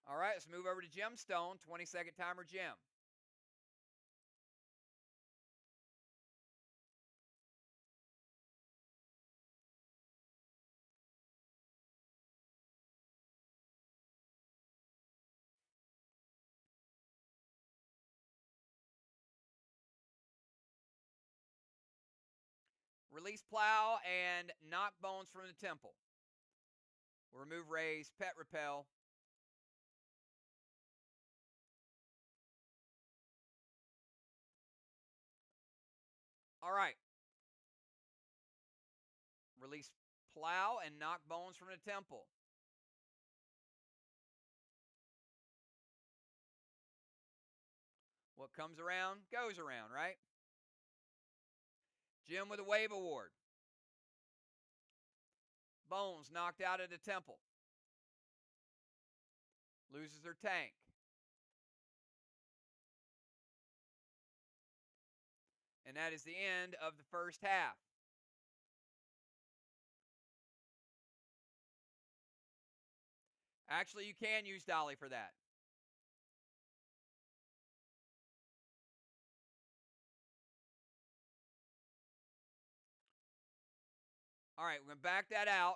All right, let's move over to Gemstone. 20-second timer, Jim. Release Plow and knock Bones from the temple. We'll remove Ray's pet repel. All right. Release Plow and knock Bones from the temple. What comes around goes around, right? Jim with a wave award. Bones knocked out of the temple. Loses her tank. And that is the end of the first half. Actually, you can use Dolly for that. All right, we're going to back that out.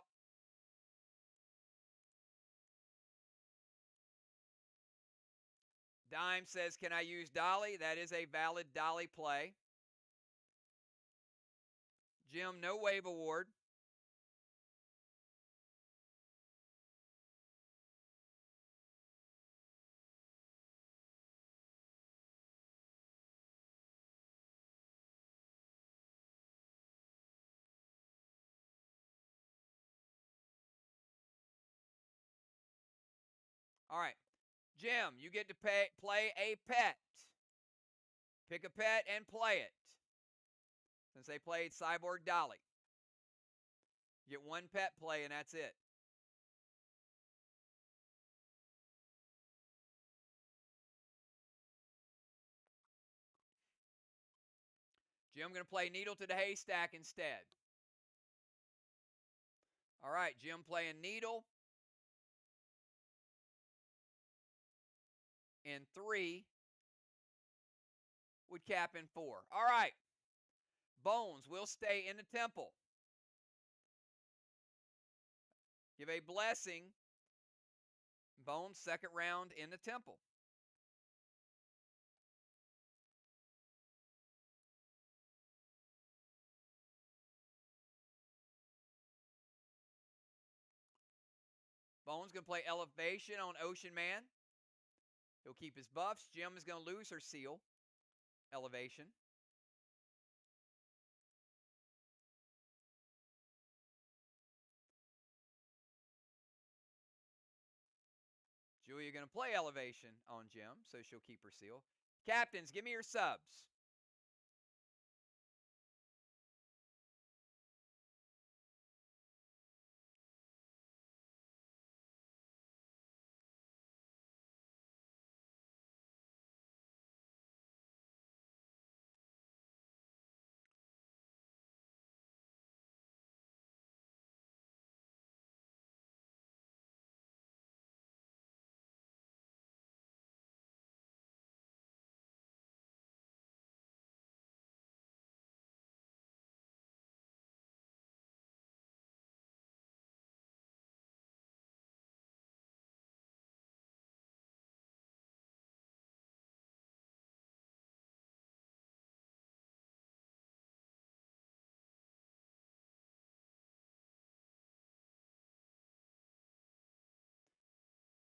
Dime says, can I use Dolly? That is a valid Dolly play. Jim, no wave award. All right. Jim, you get to play a pet. Pick a pet and play it. Since they played Cyborg Dolly. You get one pet play and that's it. Jim, I'm going to play Needle to the Haystack instead. All right, Jim playing Needle in 3 would cap in 4. All right. Bones will stay in the temple. Give a blessing. Bones, second round in the temple. Bones going to play Elevation on Ocean Man. He'll keep his buffs. Jim is going to lose her seal. Elevation. Julia going to play Elevation on Jim, so she'll keep her seal. Captains, give me your subs.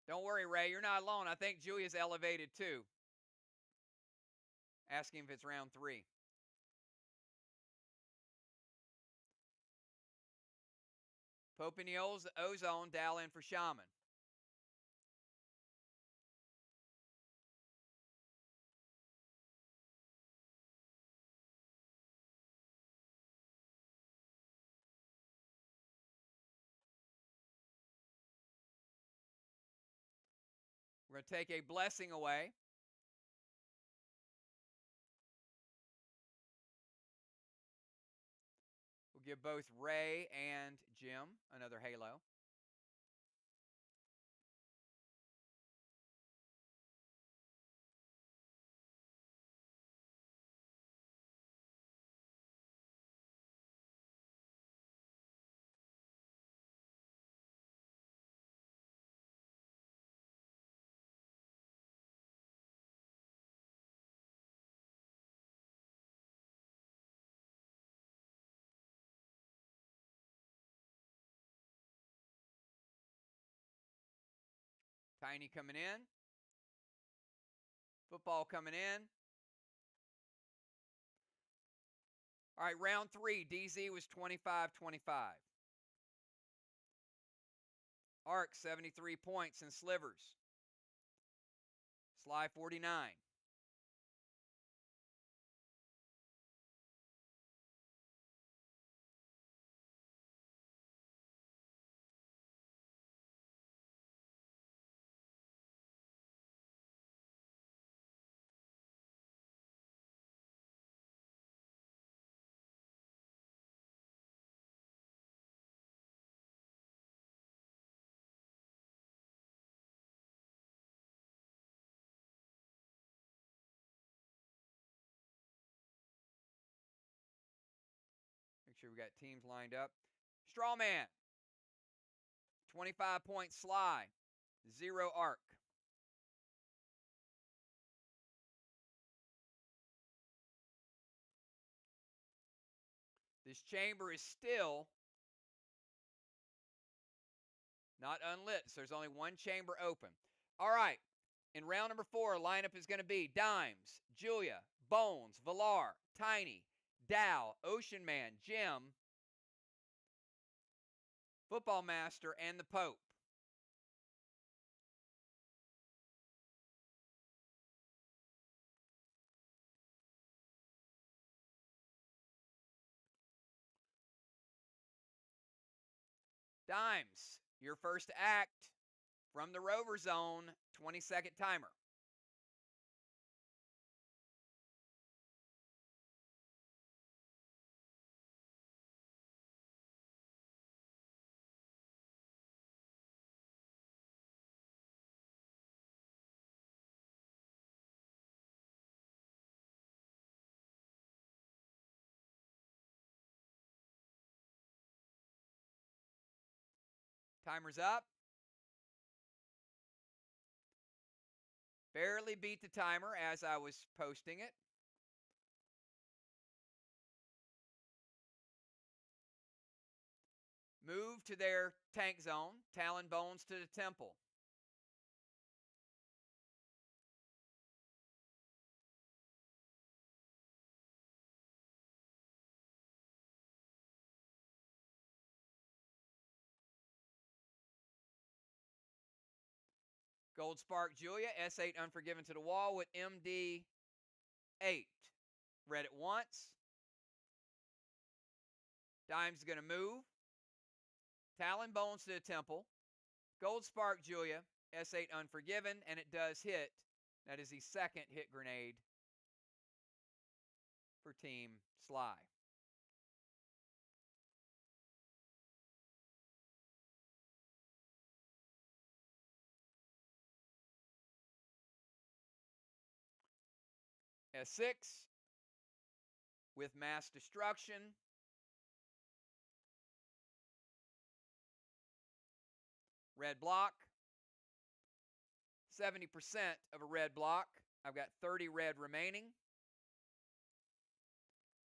Don't worry, Ray. You're not alone. I think Julia's elevated too. Asking if it's round 3. Pope in the Ozone, dial in for Shaman. We're going to take a blessing away. We'll give both Ray and Jim another Halo. Tiny coming in. Football coming in. All right, round 3. DZ was 25-25. Arc, 73 points and slivers. SLY, 49. Make sure we got teams lined up. Strawman, 25 point SLY, 0 arc. This chamber is still not unlit, so there's only one chamber open. All right. In round number 4, lineup is going to be Dimes, Julia, Bones, Villar, Tiny, Dow, Ocean Man, Jim, Football Master, and the Pope. Dimes, your first act from the Rover Zone, 20-second timer. Timer's up. Barely beat the timer as I was posting it. Move to their tank zone. Talon Bones to the temple. Gold Spark Julia, S8 Unforgiven to the wall with MD8. Read it once. Dime's going to move. Talon Bones to the temple. Gold Spark Julia, S8 Unforgiven, and it does hit. That is the second hit grenade for Team SLY. S6 with Mass Destruction. Red block. 70% of a red block. I've got 30 red remaining.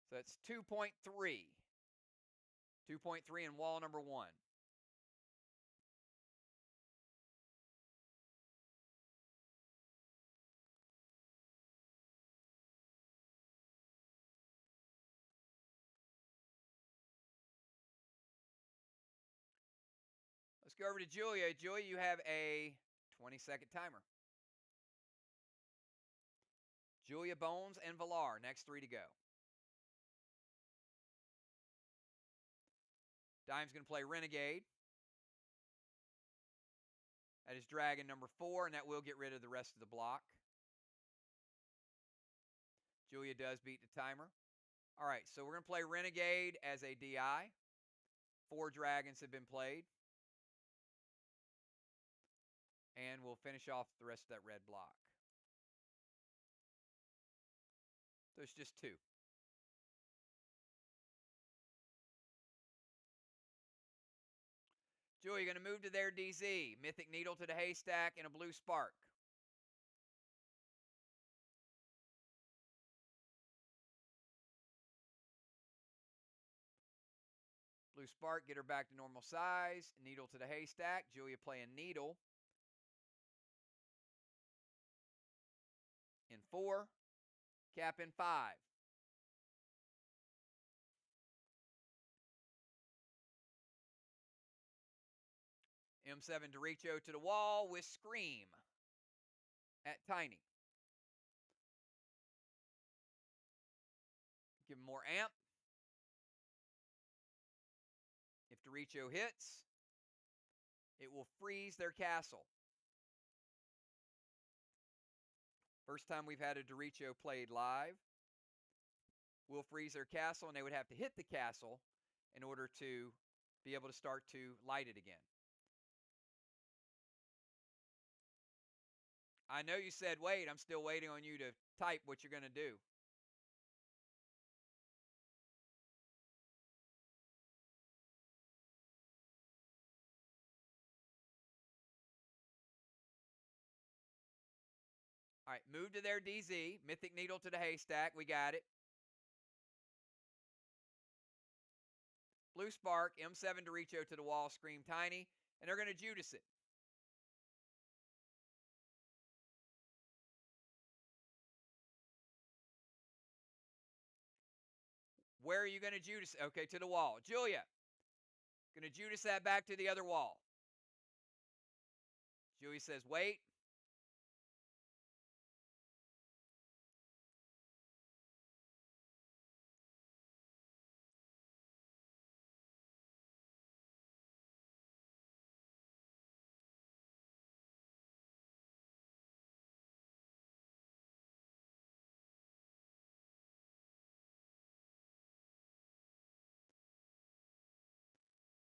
So it's 2.3. 2.3 in wall number 1. Let's go over to Julia. Julia, you have a 20-second timer. Julia, Bones, and Villar. Next 3 to go. Dime's going to play Renegade. That is Dragon number 4, and that will get rid of the rest of the block. Julia does beat the timer. All right, so we're going to play Renegade as a DI. 4 dragons have been played. And we'll finish off the rest of that red block. So it's just 2. Julia, you're going to move to their DZ. Mythic Needle to the haystack and a blue spark. Blue spark, get her back to normal size. Needle to the haystack. Julia playing Needle. In 4. Cap in 5. M7 Derecho to the wall with Scream at Tiny. Give him more amp. If Derecho hits, it will freeze their castle. First time we've had a Derecho played live. Will freeze their castle, and they would have to hit the castle in order to be able to start to light it again. I know you said wait. I'm still waiting on you to type what you're going to do. All right, move to their DZ. Mythic Needle to the haystack. We got it. Blue Spark, M7 Derecho to the wall, Scream Tiny, and they're going to Judas it. Where are you going to Judas? Okay, to the wall. Julia, going to Judas that back to the other wall. Julia says, wait.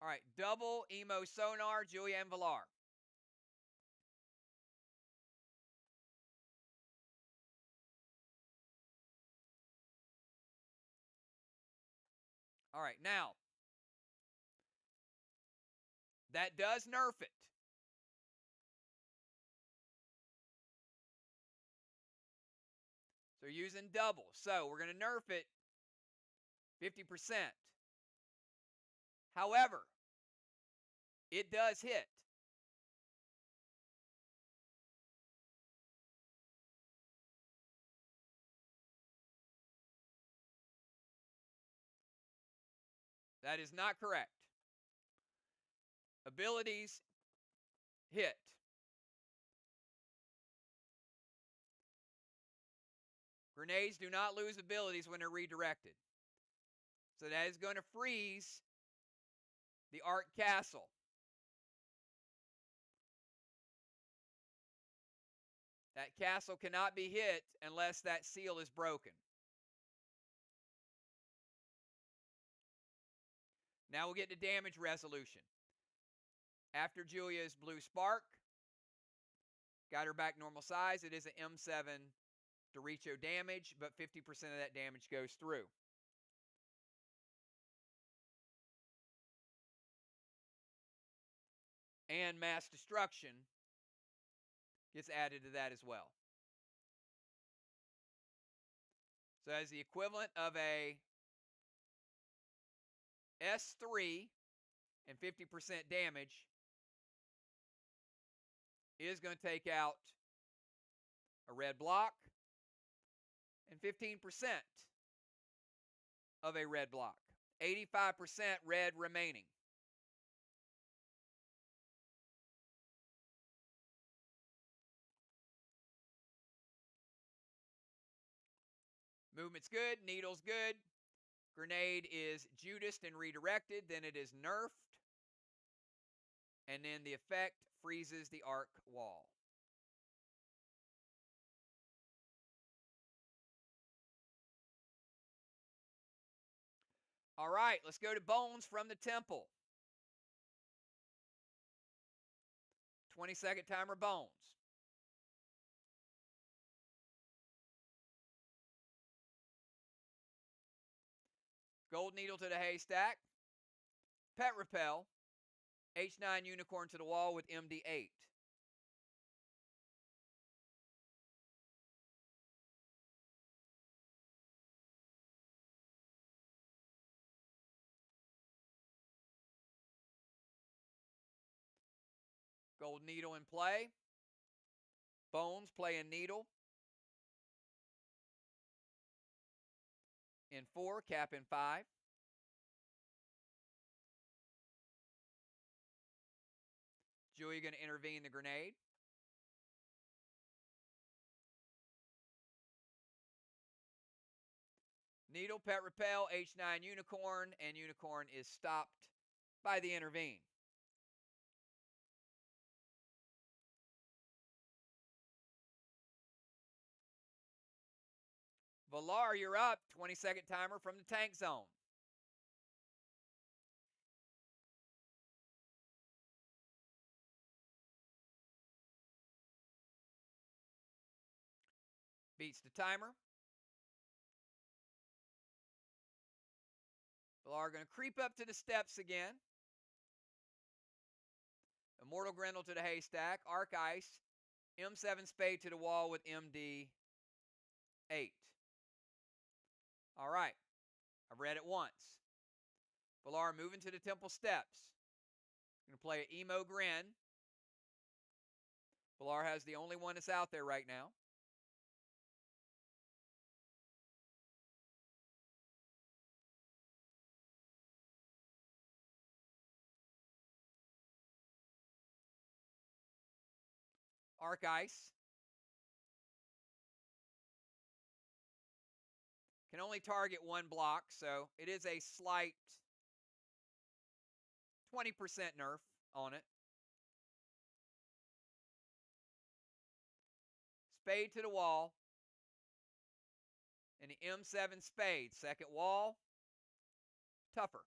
All right, double Emo Sonar, Julia and Villar. All right, now, that does nerf it. So you're using double. So we're going to nerf it 50%. However, it does hit. That is not correct. Abilities hit. Grenades do not lose abilities when they're redirected. So that is going to freeze the Arc Castle. That castle cannot be hit unless that seal is broken. Now we'll get to damage resolution. After Julia's Blue Spark, got her back normal size. It is an M7 Derecho damage, but 50% of that damage goes through. And mass destruction gets added to that as well. So as the equivalent of a S3 and 50% damage is going to take out a red block and 15% of a red block. 85% red remaining. Movement's good, needle's good. Grenade is Judased and redirected, then it is nerfed. And then the effect freezes the arc wall. All right, let's go to Bones from the Temple. 20-second timer, Bones. Gold Needle to the haystack. Pet Repel. H9 Unicorn to the wall with MD8. Gold Needle in play. Bones playing Needle. In 4, cap in 5. Julia going to intervene the grenade. Needle, Pet Repel, H9 Unicorn, and Unicorn is stopped by the intervene. Villar, you're up. 20-second timer from the tank zone. Beats the timer. Villar going to creep up to the steps again. Immortal Grendel to the haystack. Arc Ice. M7 Spade to the wall with MD8. All right. I've read it once. Villar moving to the Temple Steps. Going to play an Emo Grin. Villar has the only one that's out there right now. Arc Ice. Can only target one block, so it is a slight 20% nerf on it. Spade to the wall. And the M7 Spade. Second wall, tougher.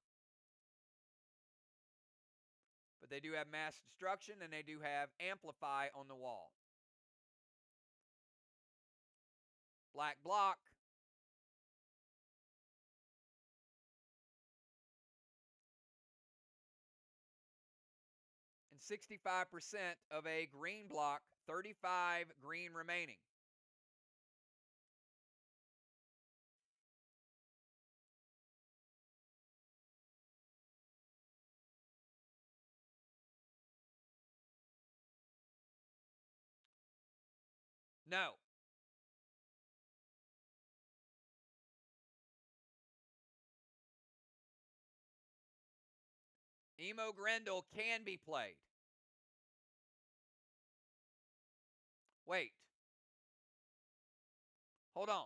But they do have Mass Destruction, and they do have Amplify on the wall. Black block. And 65% of a green block, 35 green remaining. No. Emo Grendel can be played. Wait. Hold on.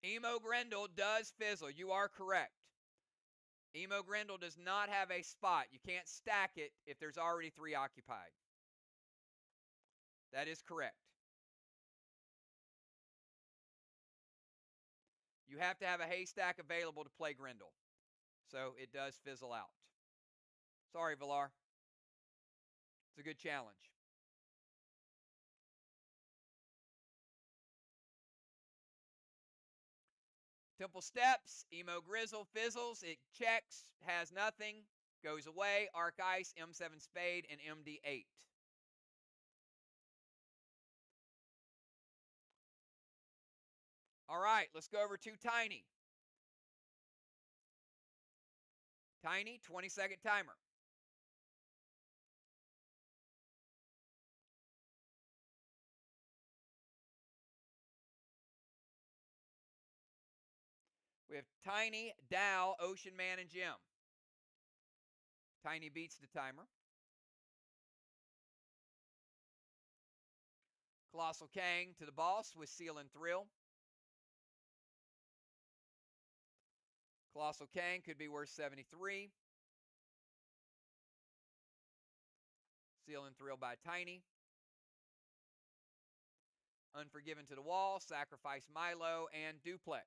Emo Grendel does fizzle. You are correct. Emo Grendel does not have a spot. You can't stack it if there's already 3 occupied. That is correct. You have to have a haystack available to play Grendel. So it does fizzle out. Sorry, Villar. It's a good challenge. Temple Steps, Emo Grizzle fizzles. It checks, has nothing, goes away. Arc Ice, M7 Spade, and MD8. All right, let's go over to Tiny. Tiny, 20-second timer. We have Tiny, Dow, Ocean Man, and Jim. Tiny beats the timer. Colossal Kang to the boss with Seal and Thrill. Colossal Kang could be worth 73. Seal and Thrill by Tiny. Unforgiven to the wall, Sacrifice Milo, and Duplex.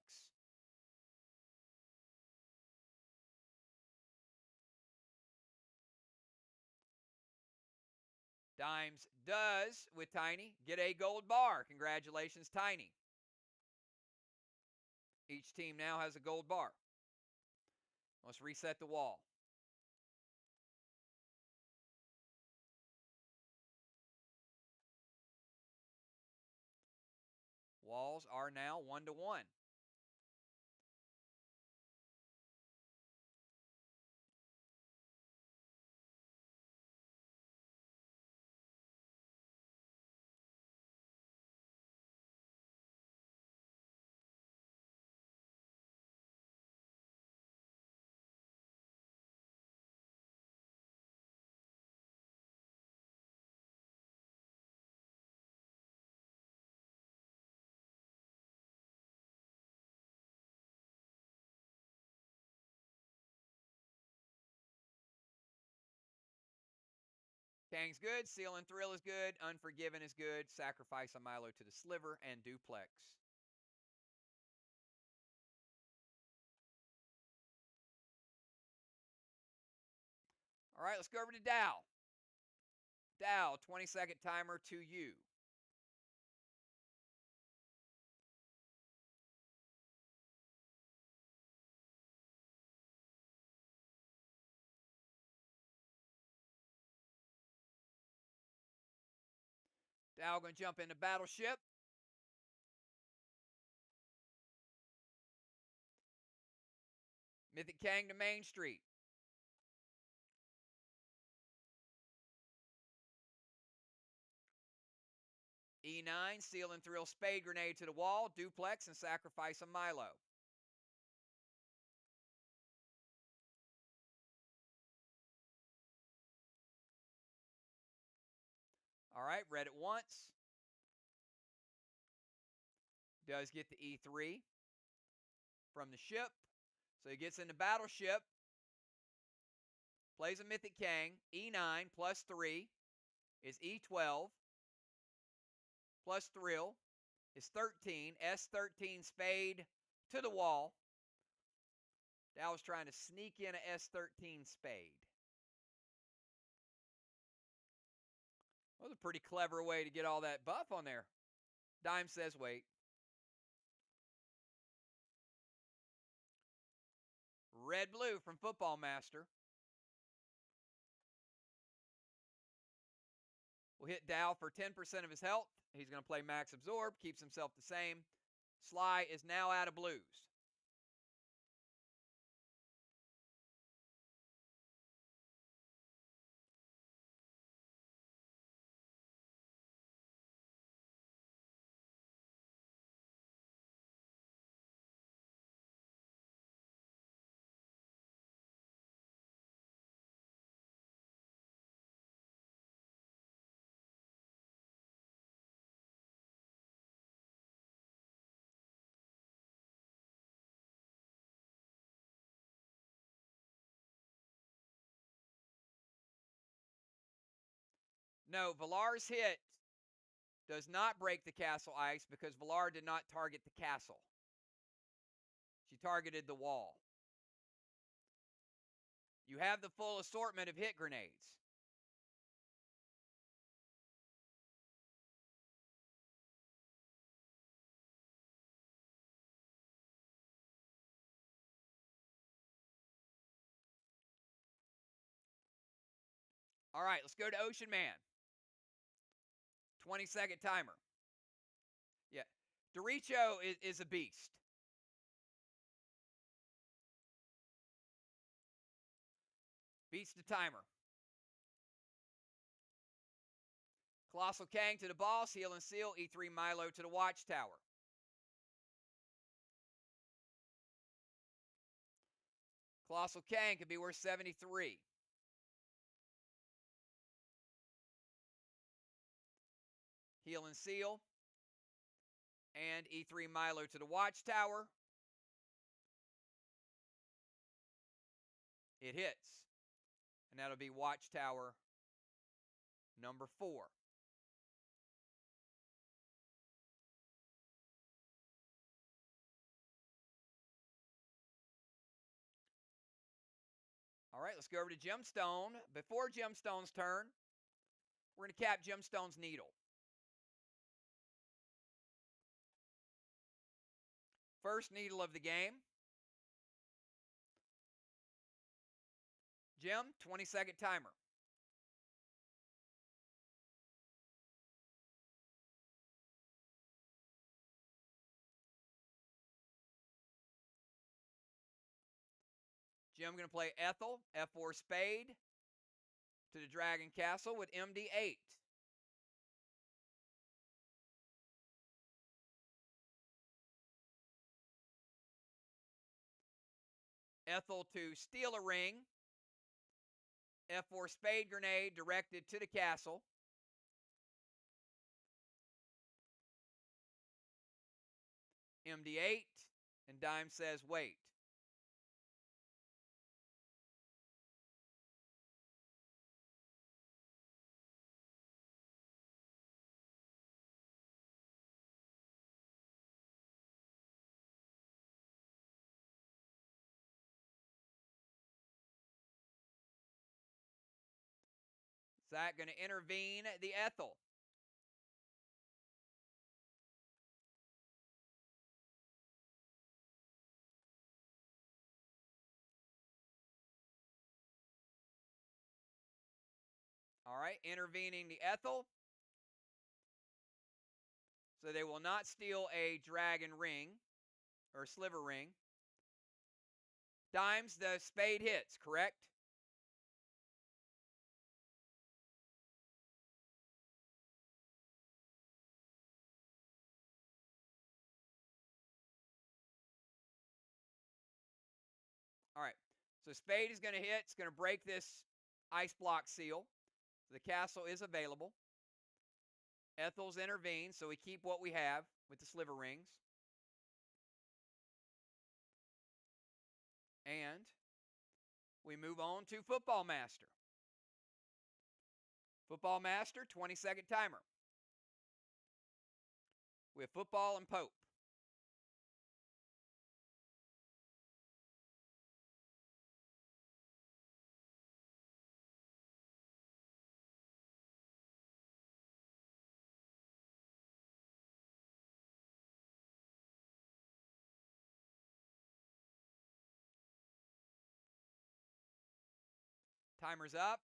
Dimes does with Tiny get a gold bar. Congratulations, Tiny. Each team now has a gold bar. Let's reset the wall. Walls are now 1-1. Kang's good. Seal and Thrill is good. Unforgiven is good. Sacrifice a Milo to the Sliver and Duplex. All right, let's go over to Dow. Dow, 20-second timer to you. Dow going to jump into Battleship. Mythic Kang to Main Street. E9, Seal and Thrill Spade Grenade to the wall, duplex, and sacrifice a Milo. All right, read it once. Does get the E3 from the ship. So he gets into Battleship. Plays a Mythic Kang. E9 plus 3 is E12. Plus Thrill is 13. S13 Spade to the wall. Dow was trying to sneak in a S13 Spade. That was a pretty clever way to get all that buff on there. Dime says wait. Red-blue from Football Master. We'll hit Dow for 10% of his health. He's going to play Max Absorb, keeps himself the same. SLY is now out of blues. No, Villar's hit does not break the castle ice because Villar did not target the castle. She targeted the wall. You have the full assortment of hit grenades. All right, let's go to Ocean Man. 20-second timer. Yeah. Doricho is a beast. Beats the timer. Colossal Kang to the boss. Heal and Seal. E3 Milo to the Watchtower. Colossal Kang could be worth 73. Heal and Seal. And E3 Milo to the Watchtower. It hits. And that'll be Watchtower number 4. All right, let's go over to Gemstone. Before Gemstone's turn, we're going to cap Gemstone's Needle. First needle of the game. Gem, 20-second timer. Jim going to play Ethel, F4 Spade to the Dragon Castle with MD8. Ethel to steal a ring. F4 Spade Grenade directed to the castle. MD8, and Dime says wait. Zach going to intervene the Ethel. All right, intervening the Ethel. So they will not steal a dragon ring or sliver ring. Dimes, the spade hits, correct? All right. So spade is going to hit. It's going to break this ice block seal. The castle is available. Ethel's intervened, so we keep what we have with the sliver rings. And we move on to Football Master. Football Master, 20-second timer. We have football and Pope. Timer's up.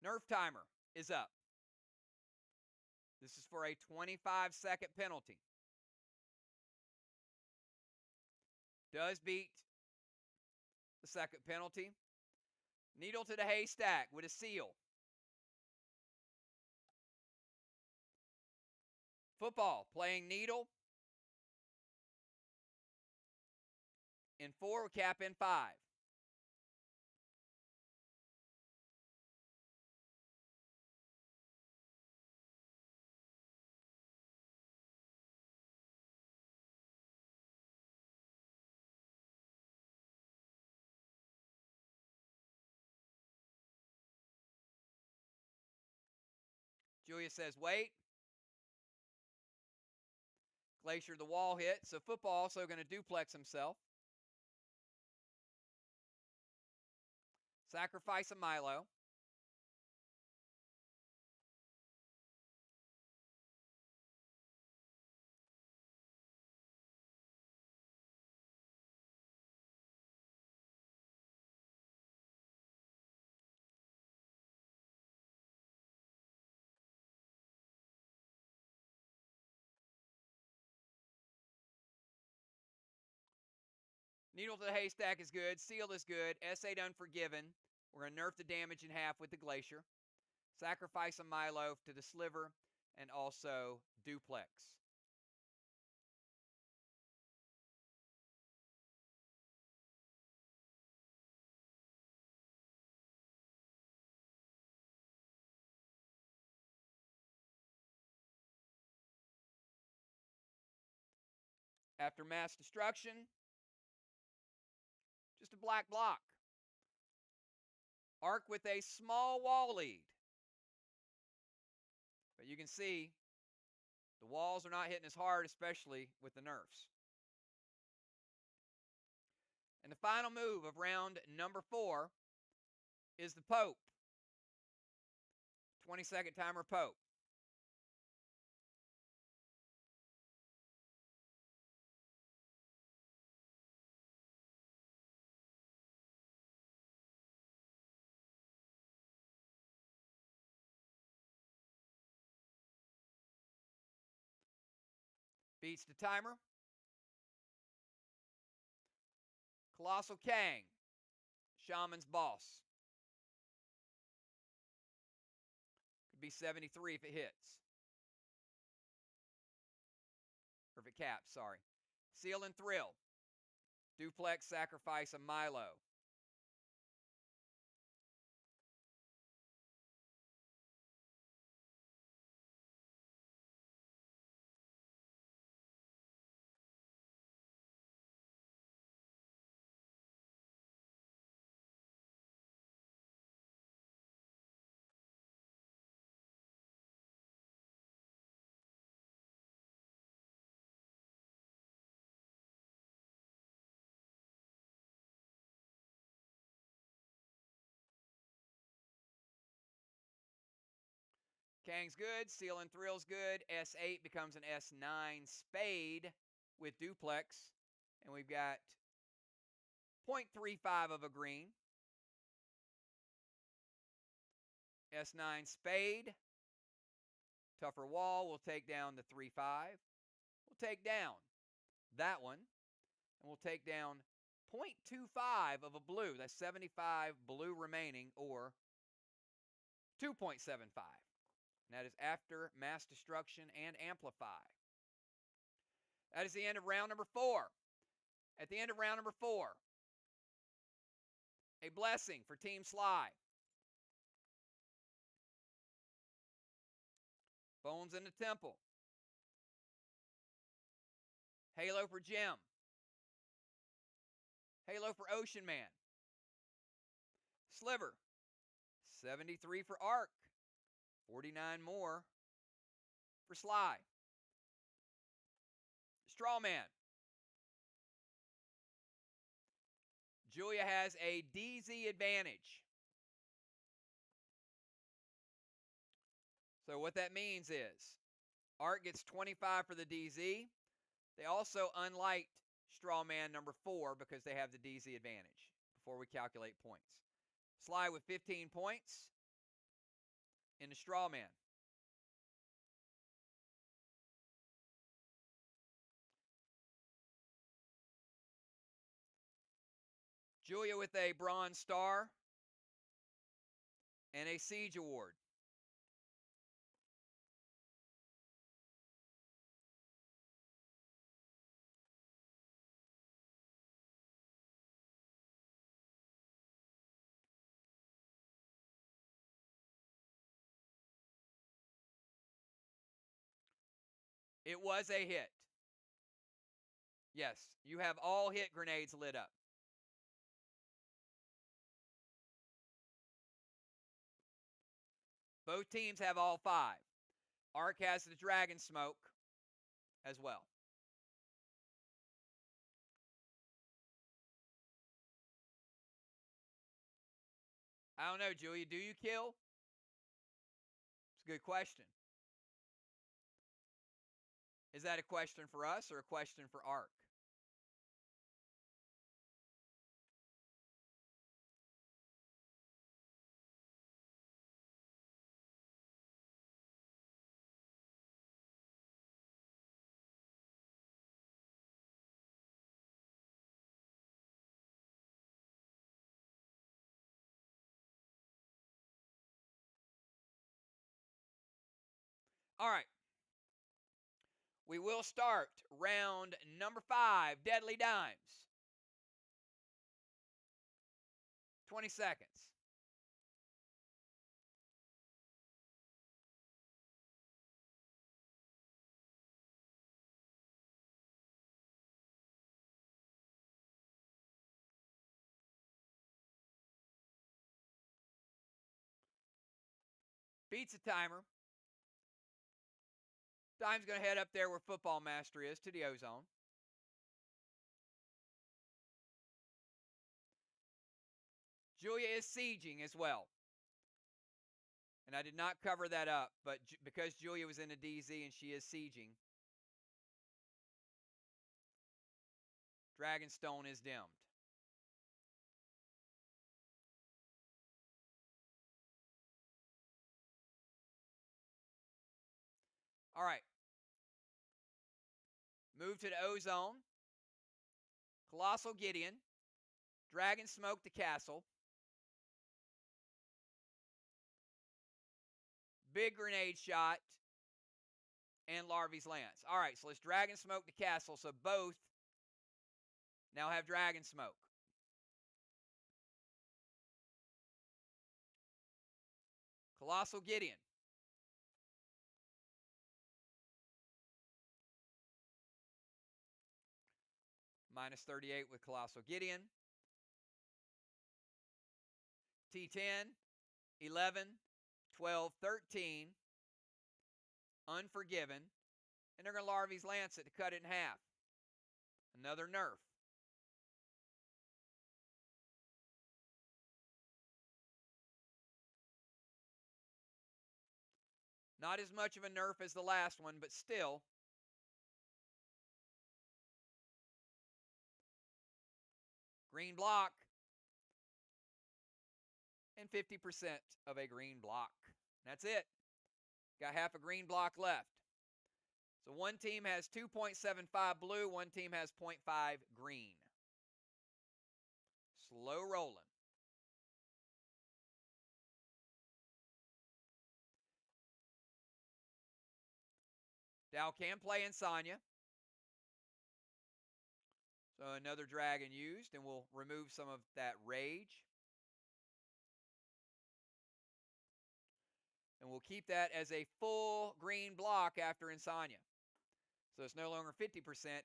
Nerf timer is up. This is for a 25-second penalty. Does beat the second penalty. Needle to the haystack with a seal. Football playing needle in 4, cap in 5. Julia says, wait. Glacier the wall hit, so football also going to duplex himself. Sacrifice a Milo. Needle to the haystack is good. Seal is good. S8 unforgiven. We're going to nerf the damage in half with the Glacier. Sacrifice a Milo to the sliver and also duplex. After mass destruction, just a black block. Arc with a small wall lead. But you can see the walls are not hitting as hard, especially with the nerfs. And the final move of round number 4 is the Pope. 20-second timer Pope. Beats the timer. Colossal Kang. Shaman's boss. Could be 73 if it hits. Or if it caps, sorry. Seal and Thrill. Duplex, sacrifice a Milo. Kang's good. Seal and Thrill's good. S8 becomes an S9 Spade with duplex. And we've got 0.35 of a green. S9 Spade. Tougher Wall will take down the 3-5. We'll take down that one. And we'll take down 0.25 of a blue. That's 75 blue remaining, or 2.75. And that is after Mass Destruction and Amplify. That is the end of round number 4. At the end of round number 4, a blessing for Team SLY. Bones in the Temple. Halo for Jim. Halo for Ocean Man. Sliver. 73 for Arc. 49 more for Sly. Strawman. Julia has a DZ advantage. So what that means is Art gets 25 for the DZ. They also unlight Strawman number 4 because they have the DZ advantage before we calculate points. Sly with 15 points in the Strawman. Julia with a Bronze Star and a Siege Award. It was a hit. Yes, you have all hit grenades lit up. Both teams have all 5. Arc has the Dragon Smoke as well. I don't know, Julia, do you kill? It's a good question. Is that a question for us or a question for Arc? All right. We will start round number 5, Deadly Dimes. 20 seconds. Beats the timer. Dime's going to head up there where Football Master is, to the Ozone. Julia is sieging as well. And I did not cover that up, but because Julia was in a DZ and she is sieging, Dragonstone is dimmed. All right. Move to the Ozone. Colossal Gideon. Dragon Smoke the Castle. Big Grenade Shot. And Larvy's Lance. All right, so let's Dragon Smoke the Castle. So both now have Dragon Smoke. Colossal Gideon. Minus 38 with Colossal Gideon. T10, 11, 12, 13. Unforgiven. And they're going to Larvy's Lance it to cut it in half. Another nerf. Not as much of a nerf as the last one, but still. Green block. And 50% of a green block. That's it. Got half a green block left. So one team has 2.75 blue, one team has 0.5 green. Slow rolling. Dow can play Insania. So another dragon used, and we'll remove some of that rage. And we'll keep that as a full green block after Insania. So it's no longer 50%,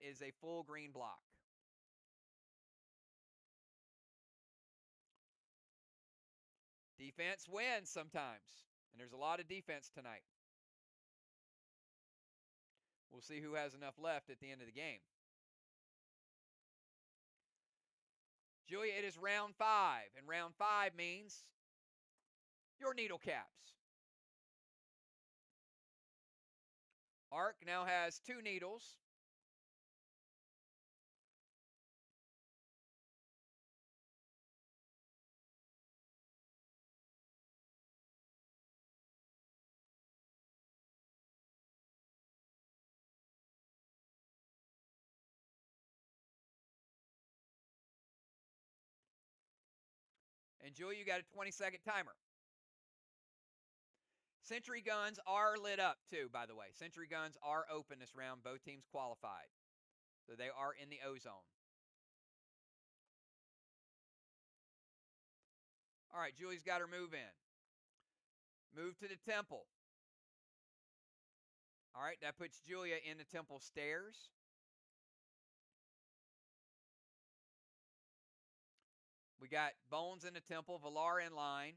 it is a full green block. Defense wins sometimes, and there's a lot of defense tonight. We'll see who has enough left at the end of the game. Julia, it is round 5, and round 5 means your needle caps. Arc now has 2 needles. And Julia, you got a 20-second timer. Sentry guns are lit up too, by the way. Sentry guns are open this round. Both teams qualified. So they are in the O-zone. All right, Julie's got her move in. Move to the temple. All right, that puts Julia in the temple stairs. We got Bones in the temple, Valar in line.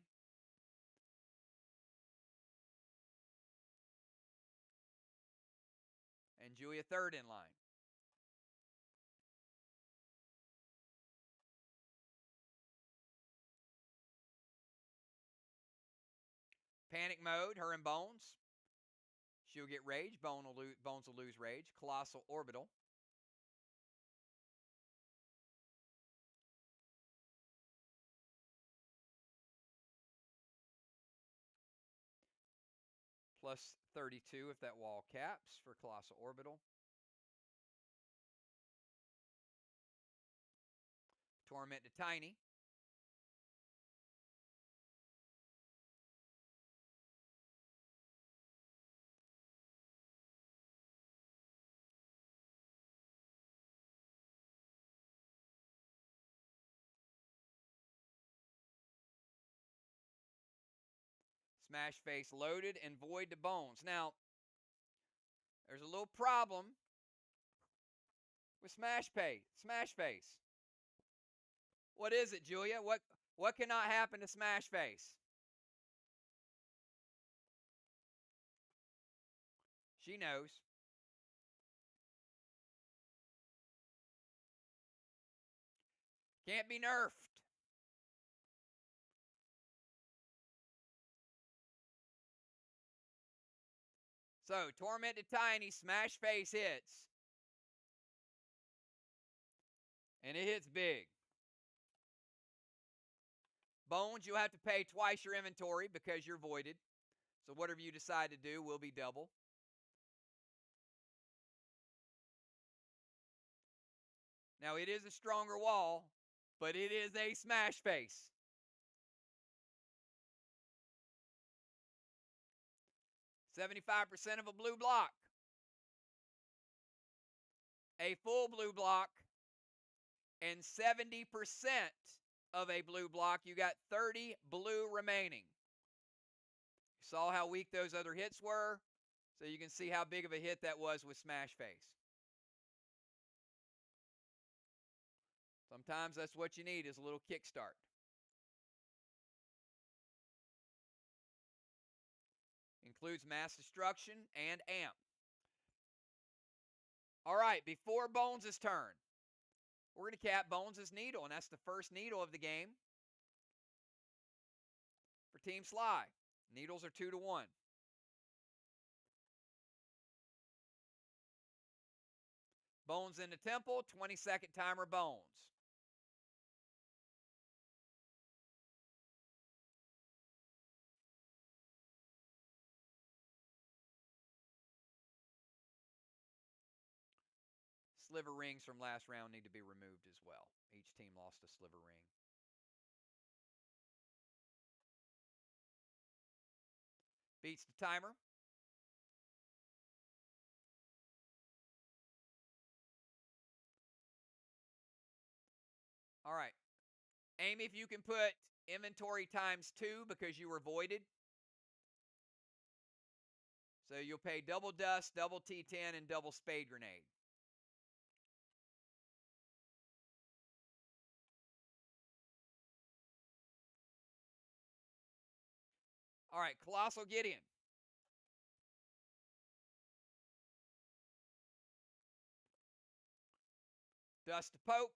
And Julia third in line. Panic mode, her and Bones. She'll get rage. Bones will lose rage. Colossal orbital. Plus 32 if that wall caps for Colossal orbital. Torment to Tiny. Smash face loaded and void to Bones. Now, there's a little problem with Smash face. What is it, Julia? What cannot happen to Smash face? She knows. Can't be nerfed. So, Tormented Tiny, Smash Face hits. And it hits big. Bones, you'll have to pay twice your inventory because you're voided. So whatever you decide to do will be double. Now, it is a stronger wall, but it is a Smash Face. $75% of a blue block. A full blue block. And 70% of a blue block. You got 30 blue remaining. You saw how weak those other hits were. So you can see how big of a hit that was with Smash Face. Sometimes that's what you need is a little kickstart. Includes mass destruction and amp. All right, before Bones' turn, we're going to cap Bones' needle, and that's the first needle of the game for Team SLY. Needles are 2-1. Bones in the temple, 20-second timer, Bones. Sliver rings from last round need to be removed as well. Each team lost a sliver ring. Beats the timer. All right. Amy, if you can put inventory times 2 because you were voided. So you'll pay double dust, double T10, and double spade grenade. All right, Colossal Gideon. Dust to Pope.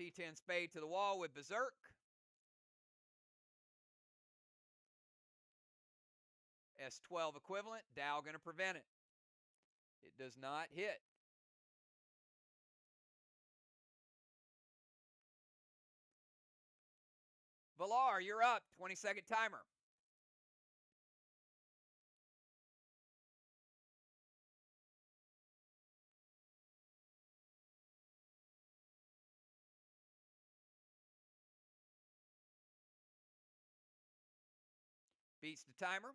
T10 spade to the wall with Berserk. S12 equivalent. Dow going to prevent it. It does not hit. Valar, you're up. 20-second timer. Beats the timer.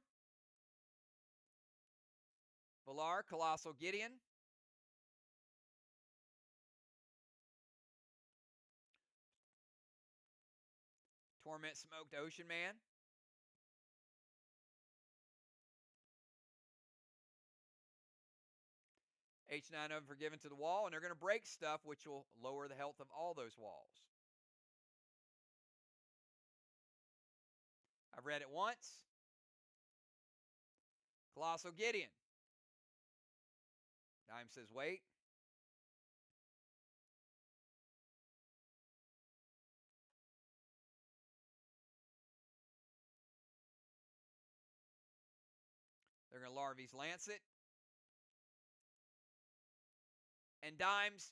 Valar, Colossal Gideon. Torment Smoked Ocean Man. H9 Unforgiven to the wall, and they're going to break stuff, which will lower the health of all those walls. I've read it once. Colossal Gideon. Dime says wait. They're going to Larvies Lancet. And Dimes,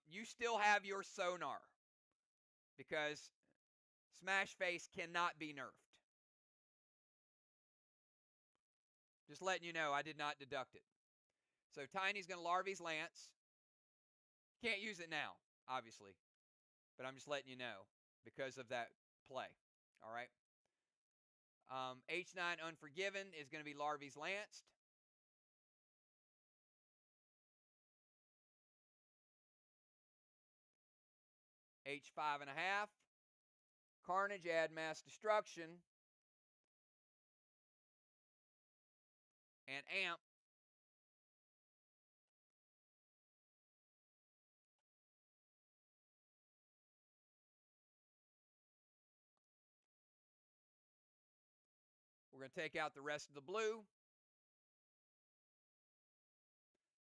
you still have your sonar because Smash Face cannot be nerfed. Just letting you know, I did not deduct it. So Tiny's going to Larvies Lance. Can't use it now, obviously, but I'm just letting you know because of that play. All right. H9 Unforgiven is going to be Larvies Lanced. H5.5. Carnage, add Mass Destruction. And Amp. We're going to take out the rest of the blue.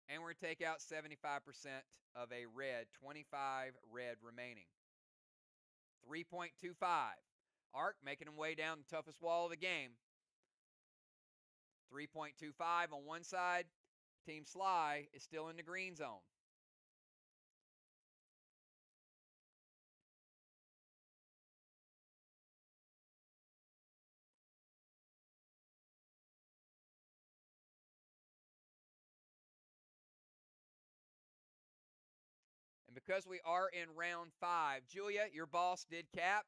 And we're going to take out 75% of a red, 25 red remaining. 3.25. Arc making him way down the toughest wall of the game. 3.25 on one side. Team SLY is still in the green zone. And because we are in round 5, Julia, your boss did cap.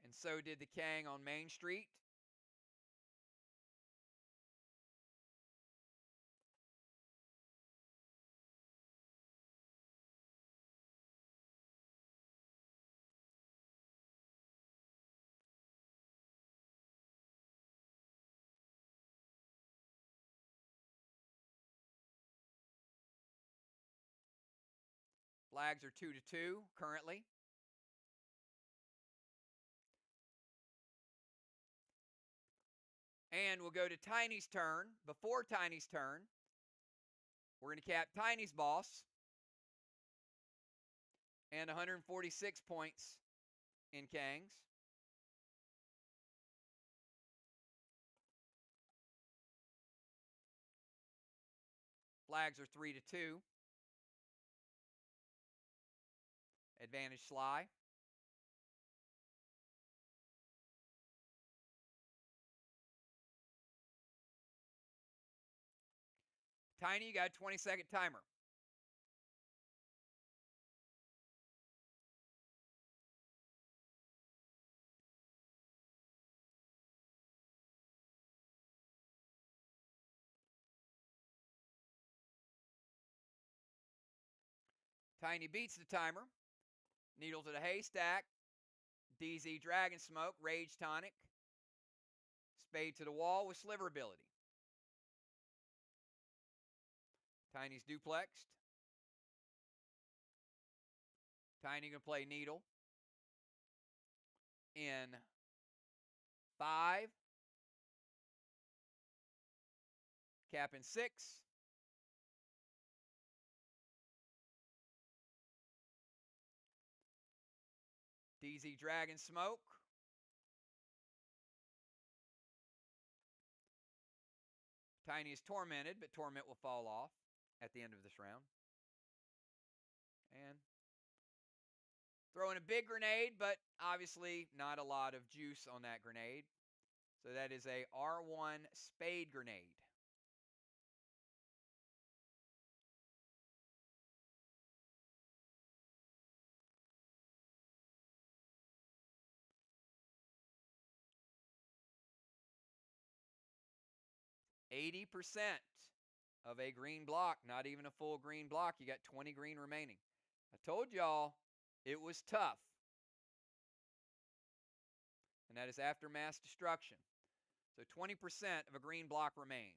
And so did the Kang on Main Street. Flags are 2-2 currently. And we'll go to Tiny's turn. Before Tiny's turn, we're going to cap Tiny's boss and 146 points in Kang's. Flags are 3-2. Advantage SLY. Tiny, you got a 20-second timer. Tiny beats the timer. Needle to the haystack. DZ Dragon Smoke. Rage Tonic. Spade to the wall with Sliver ability. Tiny's duplexed. Tiny going to play Needle. In 5. Cap in 6. DZ Dragon Smoke. Tiny is tormented, but torment will fall off at the end of this round. And throwing a big grenade, but obviously not a lot of juice on that grenade. So that is a R1 spade grenade. %80 of a green block, not even a full green block. You got 20 green remaining. I told y'all it was tough. And that is after mass destruction. So 20% of a green block remains.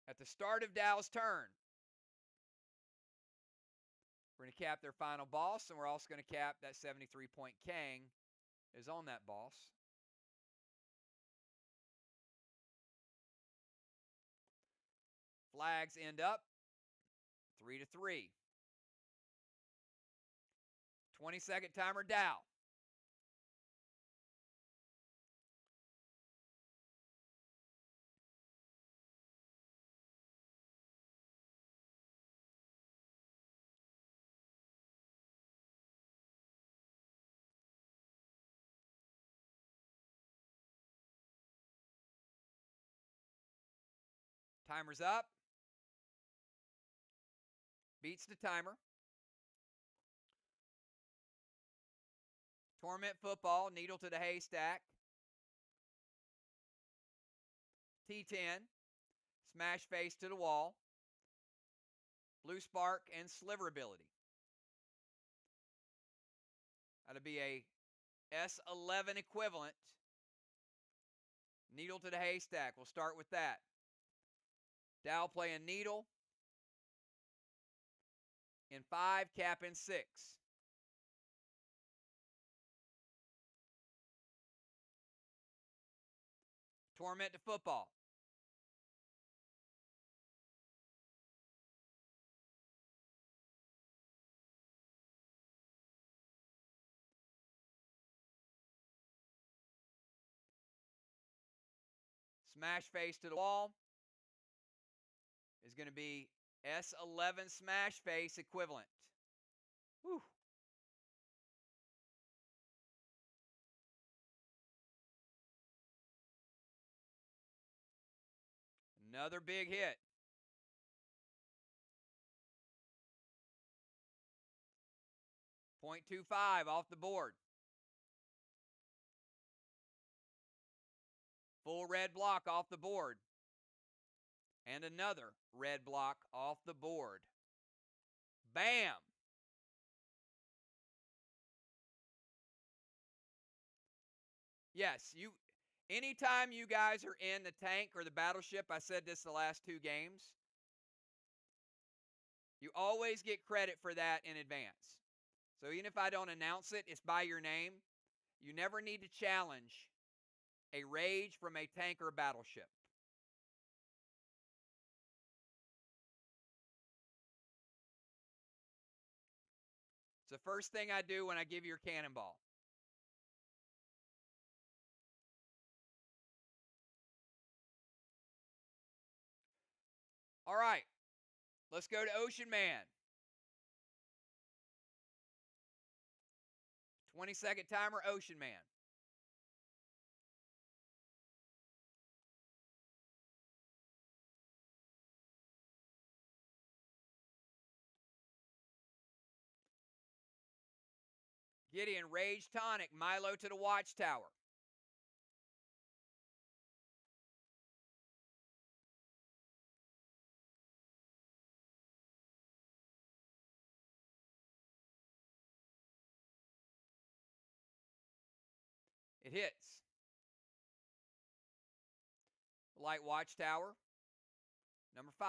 At the start of Dow's turn, we're going to cap their final boss, and we're also going to cap that 73-point Kang is on that boss. Flags end up 3-3. 20-second timer, Dow. Timer's up. Beats the timer. Torment football, needle to the haystack. T10, smash face to the wall. Blue spark and sliver ability. That'll be a S11 equivalent. Needle to the haystack. We'll start with that. Dow playing needle. In 5, cap in 6. Torment to football. Smash face to the wall is going to be S11 smash face equivalent. Whew. Another big hit. .25 off the board. Full red block off the board. And another red block off the board. Bam! Yes, Anytime you guys are in the tank or the battleship, I said this the last 2 games, you always get credit for that in advance. So even if I don't announce it, it's by your name. You never need to challenge a rage from a tank or a battleship. It's the first thing I do when I give you your cannonball. All right, let's go to Ocean Man. 20-second timer, Ocean Man. Gideon, Rage Tonic, Milo to the Watchtower. It hits. Light Watchtower, number 5.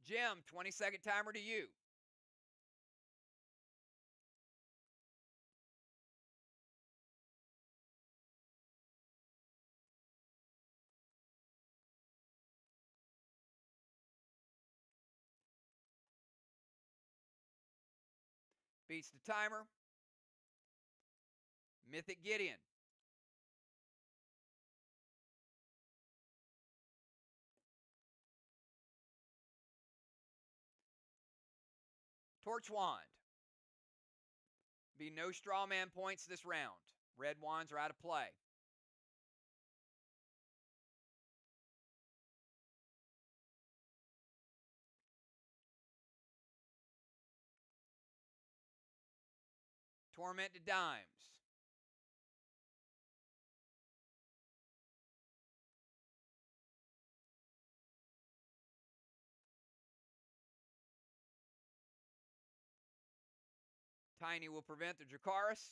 Jim, 20-second timer to you. Beats the timer. Mythic Gideon. Torch Wand. Be no straw man points this round. Red wands are out of play. Torment to dimes. Tiny will prevent the Dracaris.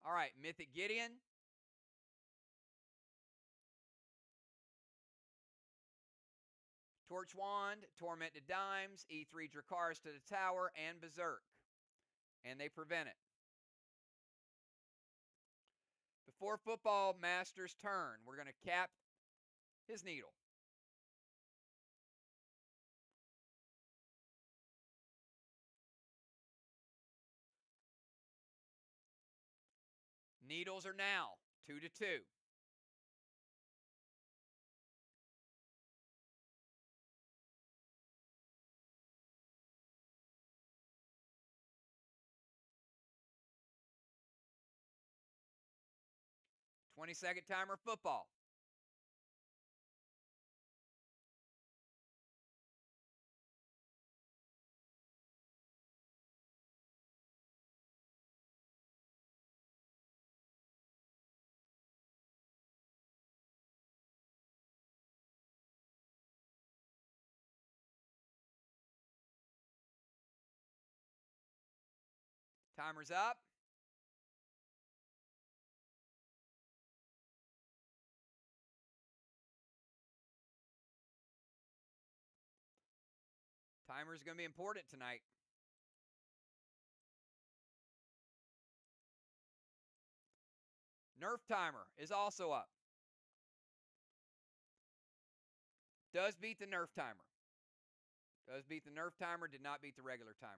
All right, Mythic Gideon. Torch Wand, Torment to dimes, E3 Dracaris to the tower, and Berserk. And they prevent it. Before Football Master's turn, we're going to cap his needle. Needles are now 2-2. Twenty-second timer football. Timer's up. Timer's going to be important tonight. Nerf timer is also up. Does beat the Nerf timer. Does beat the Nerf timer, did not beat the regular timer.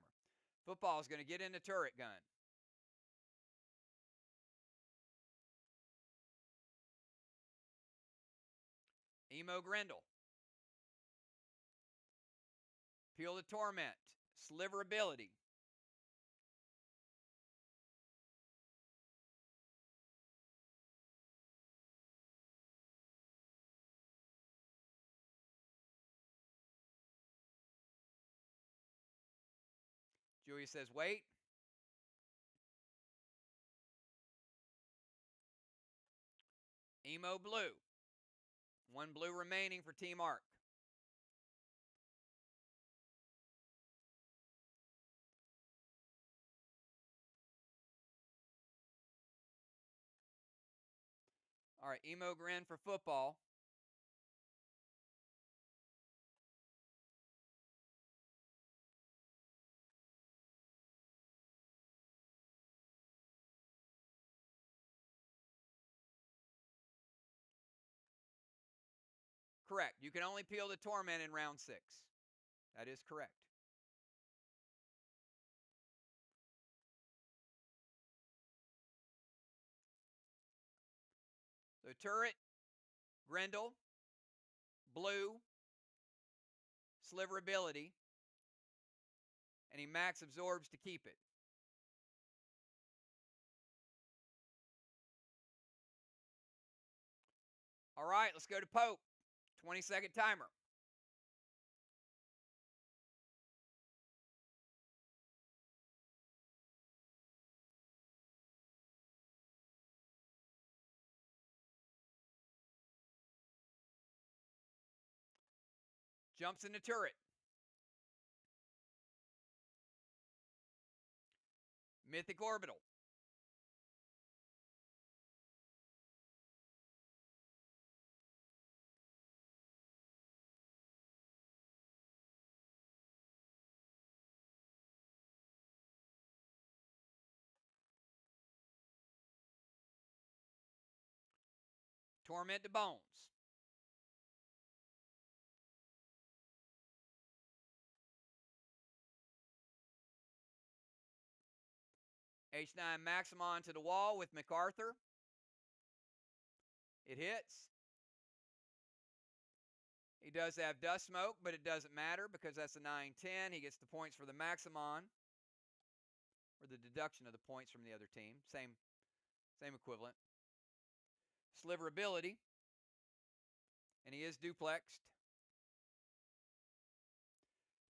Football is going to get into turret gun. Emo Grendel. Peel the Torment. Sliver ability. Julia says, wait. Emo blue. One blue remaining for Team Arc. All right, Emo Grin for football. Correct. You can only peel the Torment in round 6. That is correct. So Turret, Grendel, blue, Sliver ability, and he max absorbs to keep it. All right, let's go to Pope. 20-second timer. Jumps in the turret. Mythic Orbital. Torment to Bones. H9 Maximon to the wall with MacArthur. It hits. He does have Dust Smoke, but it doesn't matter because that's a 9-10. He gets the points for the Maximon, or the deduction of the points from the other team. Same equivalent. Sliver ability, and he is duplexed.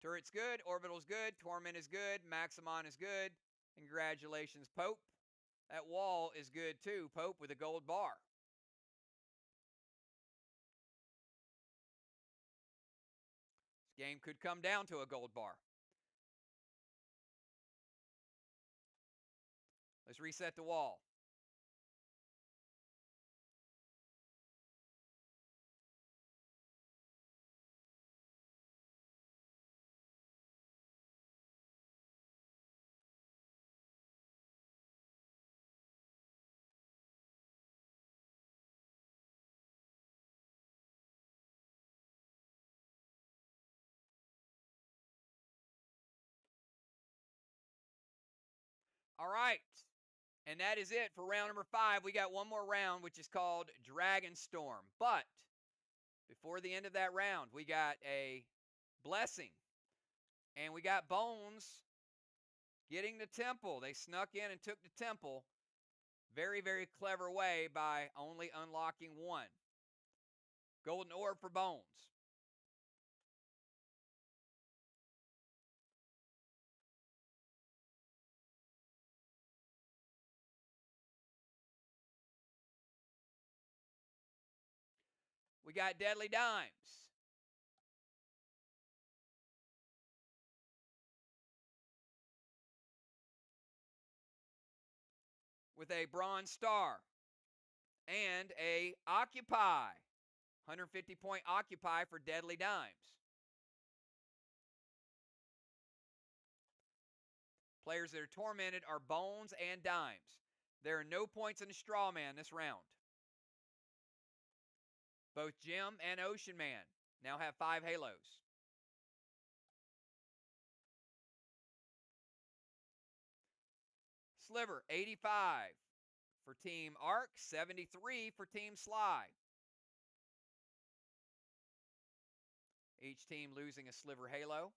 Turret's good, Orbital's good, Torment is good, Maximon is good. Congratulations, Pope. That wall is good too, Pope, with a gold bar. This game could come down to a gold bar. Let's reset the wall. All right. And that is it for round number 5. We got one more round, which is called Dragon Storm. But before the end of that round, we got a blessing. And we got Bones getting the temple. They snuck in and took the temple. Very, very clever way by only unlocking one. Golden orb for Bones. We got Deadly Dimes. With a Bronze Star. And a Occupy. 150 point Occupy for Deadly Dimes. Players that are tormented are Bones and Dimes. There are no points in the Straw Man this round. Both Jim and Ocean Man now have 5 halos. Sliver, 85 for Team Arc, 73 for Team SLY. Each team losing a Sliver halo.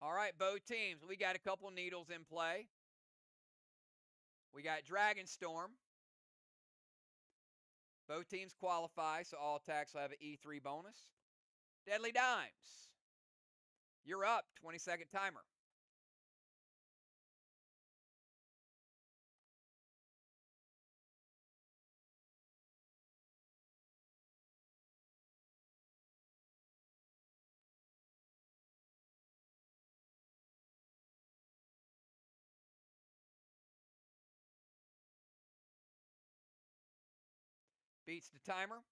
All right, both teams. We got a couple needles in play. We got Dragon Storm. Both teams qualify, so all attacks will have an E3 bonus. Deadly Dimes. You're up. 20-second timer. Beats the timer.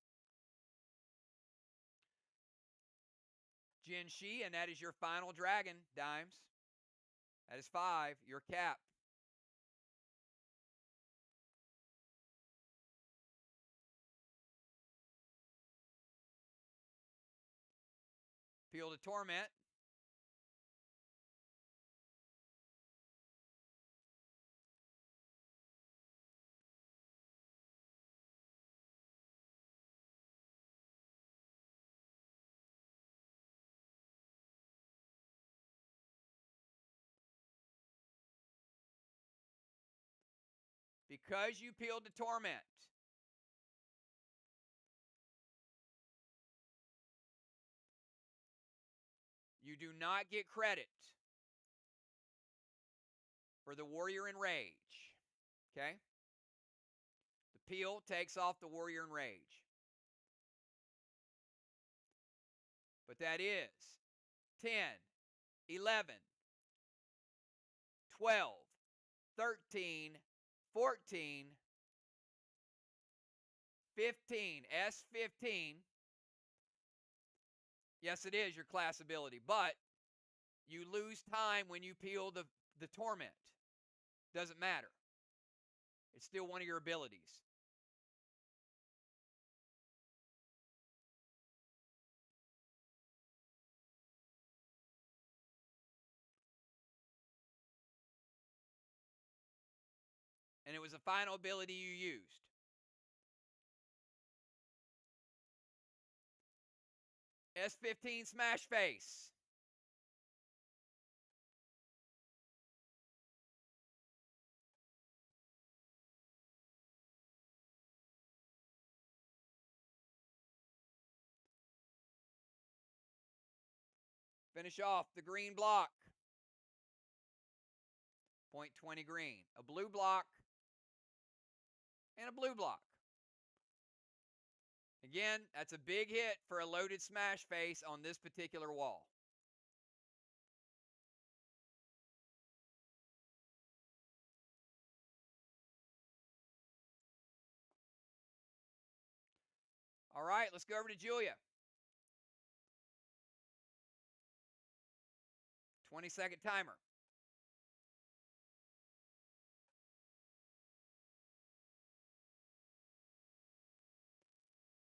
Jin Shi, and that is your final dragon, Dimes. That is 5. You're capped. Peel to Torment. Because you peeled to Torment, you do not get credit for the Warrior Enrage. Okay? The peel takes off the Warrior Enrage. But that is 10, 11, 12, 13, 14, 15. S15. Yes, it is your class ability, but you lose time when you peel the Torment. Doesn't matter. It's still one of your abilities. And it was a final ability you used. S15 Smash Face. Finish off the green block. 0.20 green. A blue block and a blue block. Again, that's a big hit for a loaded Smash Face on this particular wall. All right, let's go over to Julia. 20-second timer.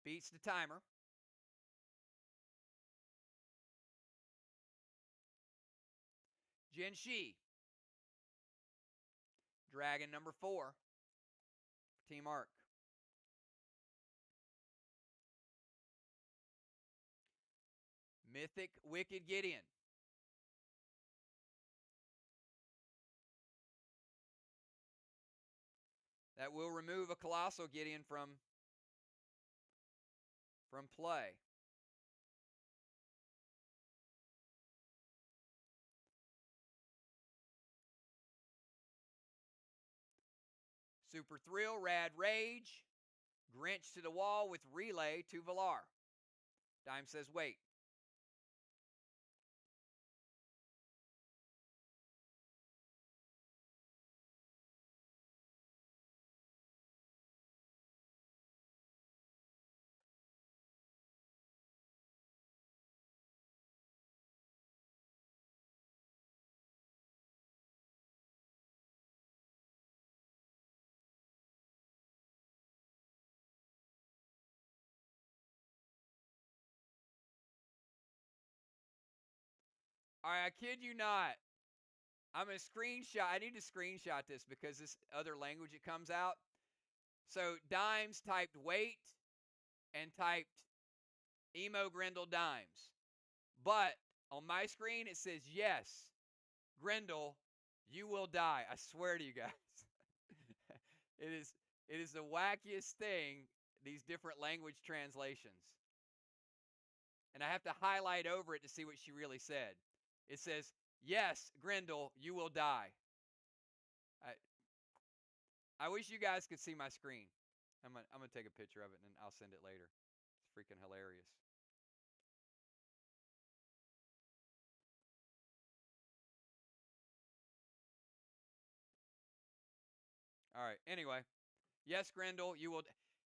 Beats the timer. Jin Shi. Dragon number 4. Team Arc. Mythic Wicked Gideon. That will remove a Colossal Gideon from play. Super Thrill, Rad Rage. Grinch to the wall with Relay to Valar. Dime says wait. All right, I kid you not. I'm going to screenshot. I need to screenshot this because this other language it comes out. So Dimes typed wait and typed Emo Grendel Dimes. But on my screen it says yes, Grendel, you will die. I swear to you guys. It is the wackiest thing. these different language translations. And I have to highlight over it to see what she really said. It says, "Yes, Grendel, you will die." I I wish you guys could see my screen. I'm gonna take a picture of it and I'll send it later. It's freaking hilarious. All right. Anyway, yes, Grendel, you will.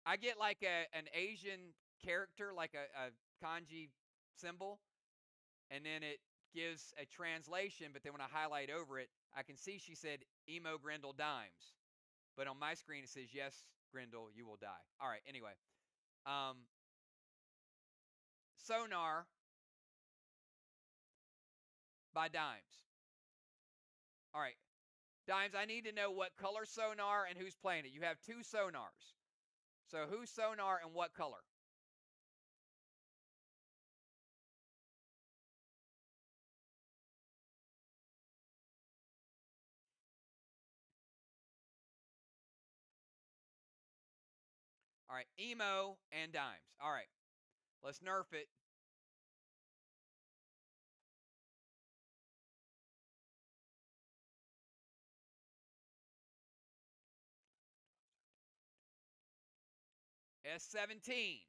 I get like an Asian character, like a kanji symbol, and then it gives a translation. But then when I highlight over it, I can see she said Emo Grendel dimes. But on my screen it says, "Yes, Grendel, you will die." All right. Anyway, um, Sonar by Dimes. All right, Dimes. I need to know what color Sonar and who's playing it. You have two Sonars. So who's Sonar and what color? All right, Emo and Dimes. All right, let's nerf it. S17.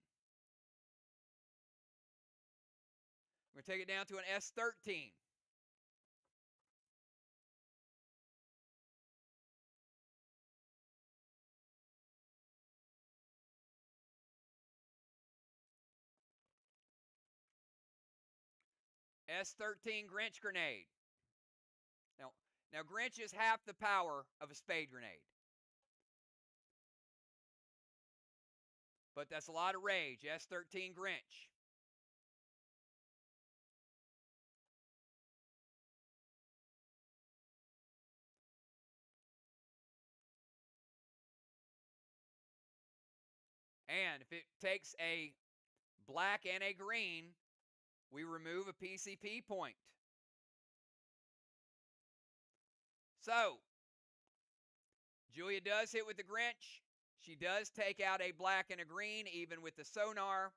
We're going to take it down to an S13. S13 Grinch Grenade. Now, now Grinch is half the power of a Spade Grenade. But that's a lot of rage. S13 Grinch. And if it takes a black and a green, we remove a PCP point. So, Julia does hit with the Grinch. She does take out a black and a green, even with the Sonar.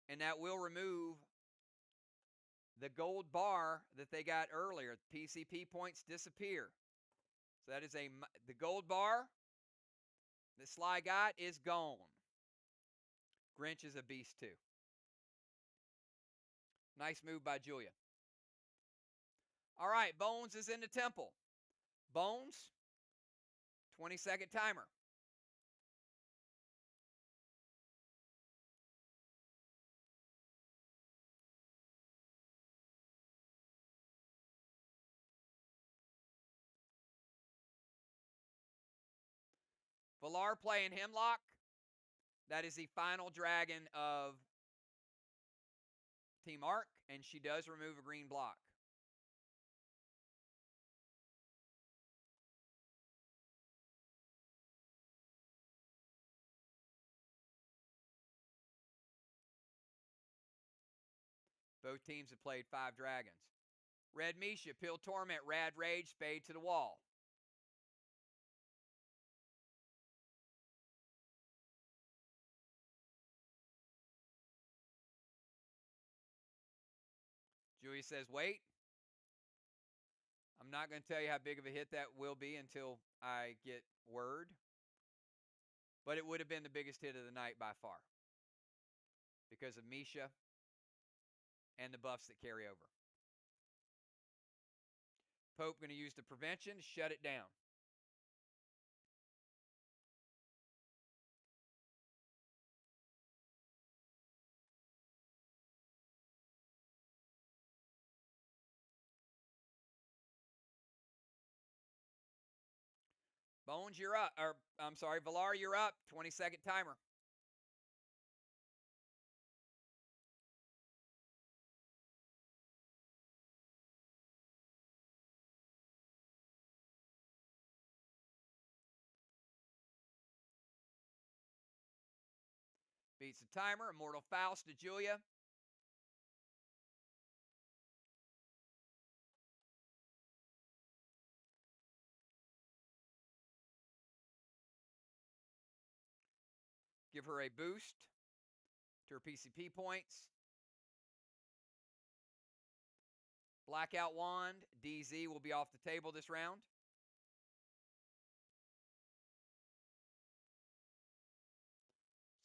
And that will remove the gold bar that they got earlier. PCP points disappear. So that is the gold bar that SLY got is gone. Grinch is a beast too. Nice move by Julia. All right, Bones is in the temple. Bones, 20-second timer. Valar playing Hemlock. That is the final dragon of Team Arc, and she does remove a green block. Both teams have played 5 dragons. Red Misha, Pill Torment, Rad Rage, Spade to the wall. Julia says, wait. I'm not going to tell you how big of a hit that will be until I get word. But it would have been the biggest hit of the night by far because of Misha and the buffs that carry over. Pope going to use the prevention to shut it down. Bones, you're up. Or, I'm sorry, Valar, you're up. 20-second timer. Beats the timer. Immortal Faust to Julia. give her a boost to her PCP points. Blackout Wand, DZ will be off the table this round.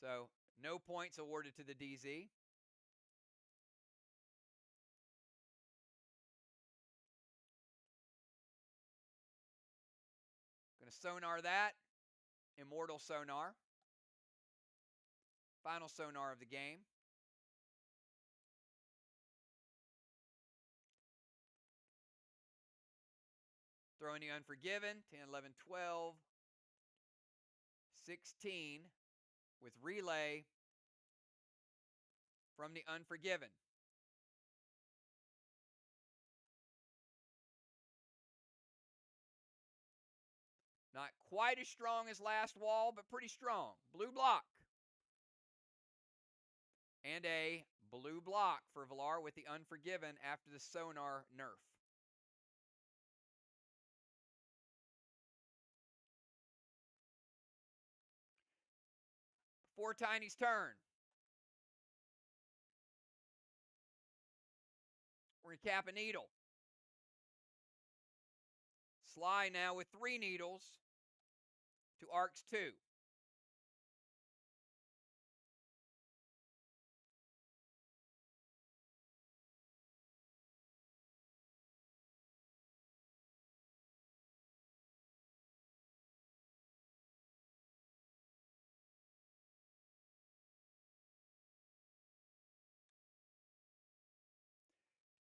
So no points awarded to the DZ. Going to sonar that. Immortal Sonar. Final sonar of the game. Throwing the Unforgiven, 10, 11, 12, 16 with relay from the Unforgiven. Not quite as strong as last wall, but pretty strong. Blue block. And a blue block for Villar with the Unforgiven after the sonar nerf. Before Tiny's turn, we're going to cap a needle. SLY now with 3 needles to Arcs 2.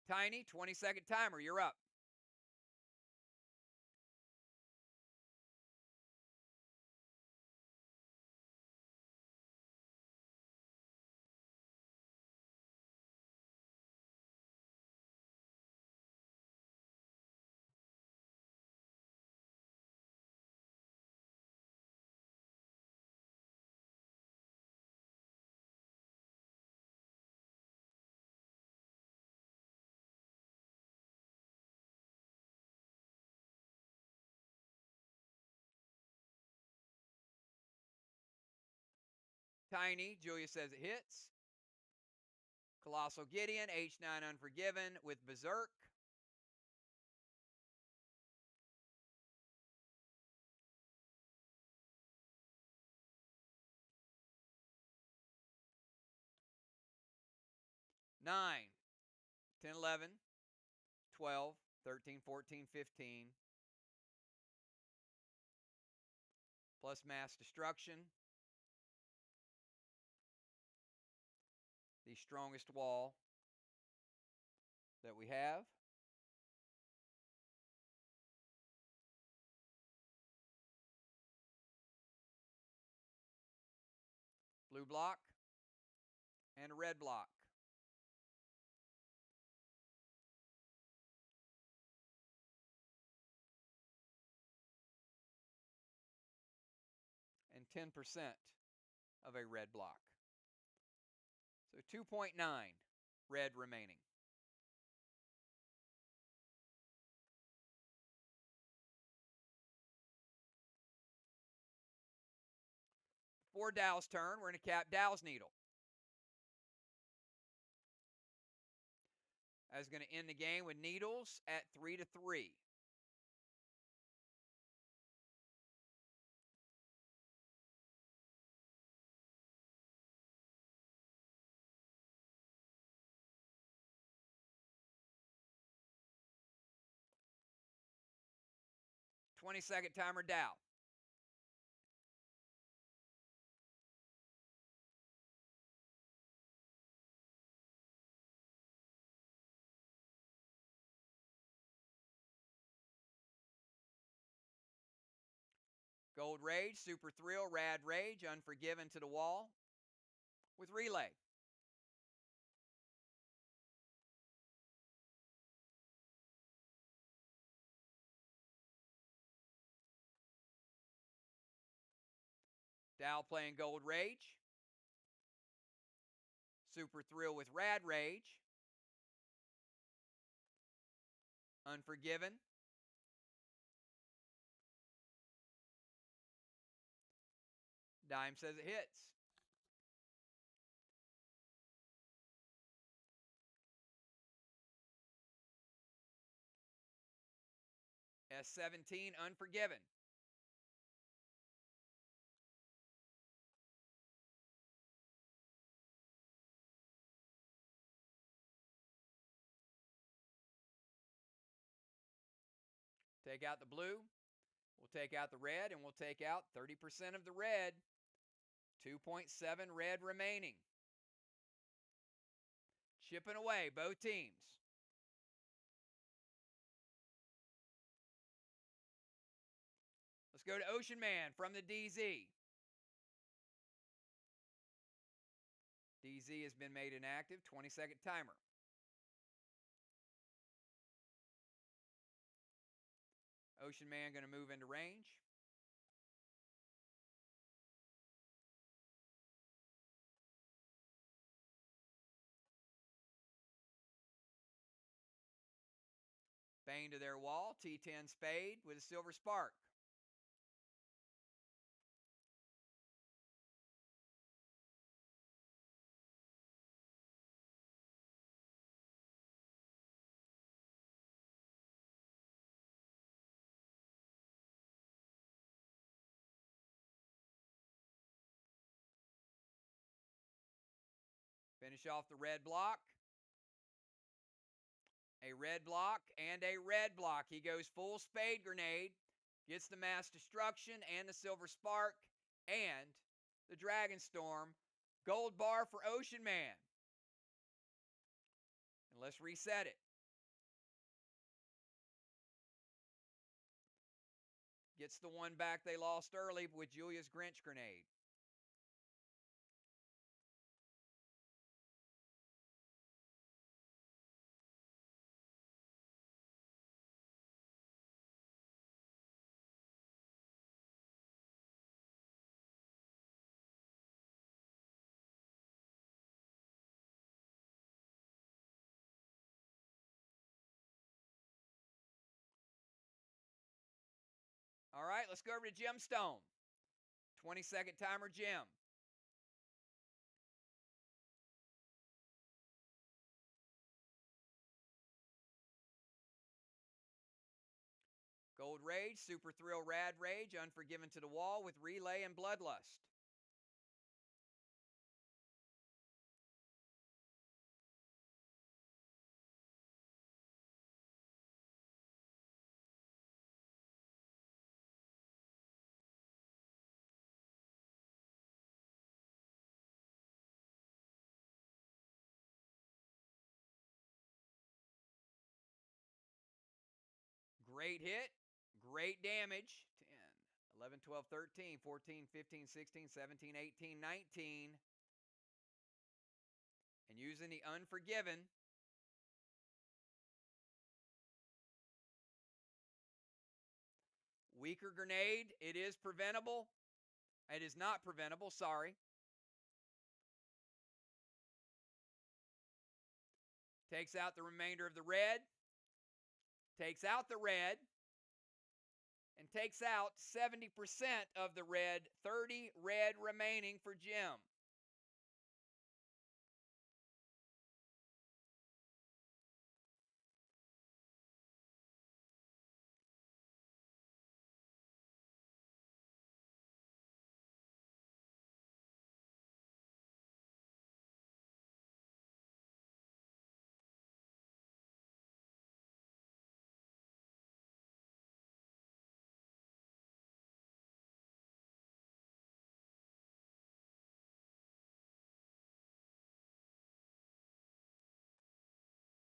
Tiny, 20-second timer, you're up. Tiny, Julia says it hits. Colossal Gideon, H9 Unforgiven with Berserk. Nine, 10, 11, 12, 13, 14, 15. Plus mass destruction. The strongest wall that we have. Blue block and a red block. And 10% of a red block. So 2.9 red remaining. For Dow's turn, we're going to cap Dow's needle. That's going to end the game with needles at 3-3. Second timer, Dow. Gold Rage, Super Thrill, Rad Rage, Unforgiven to the wall with relay. Dow playing Gold Rage. Super Thrill with Rad Rage. Unforgiven. Dime says it hits. S17, Unforgiven. Take out the blue, we'll take out the red, and we'll take out 30% of the red. 2.7 red remaining. Chipping away, both teams. Let's go to Ocean Man from the DZ. DZ has been made inactive. 20-second timer. Ocean Man going to move into range. Bang to their wall. T10 spade with a silver spark. Finish off the red block. A red block and a red block. He goes full spade grenade. Gets the mass destruction and the silver spark and the dragon storm. Gold bar for Ocean Man. And let's reset it. Gets the one back they lost early with Julia's Grinch grenade. All right, let's go over to Gemstone. 20-second timer, Gem. Gold Rage, Super Thrill Rad Rage, Unforgiven to the wall with Relay and Bloodlust. Great hit, great damage. 10, 11, 12, 13, 14, 15, 16, 17, 18, 19. And using the Unforgiven. Weaker grenade, it is preventable. It is not preventable, sorry. Takes out the remainder of the red. Takes out the red. And takes out 70% of the red. 30 red remaining for Jim.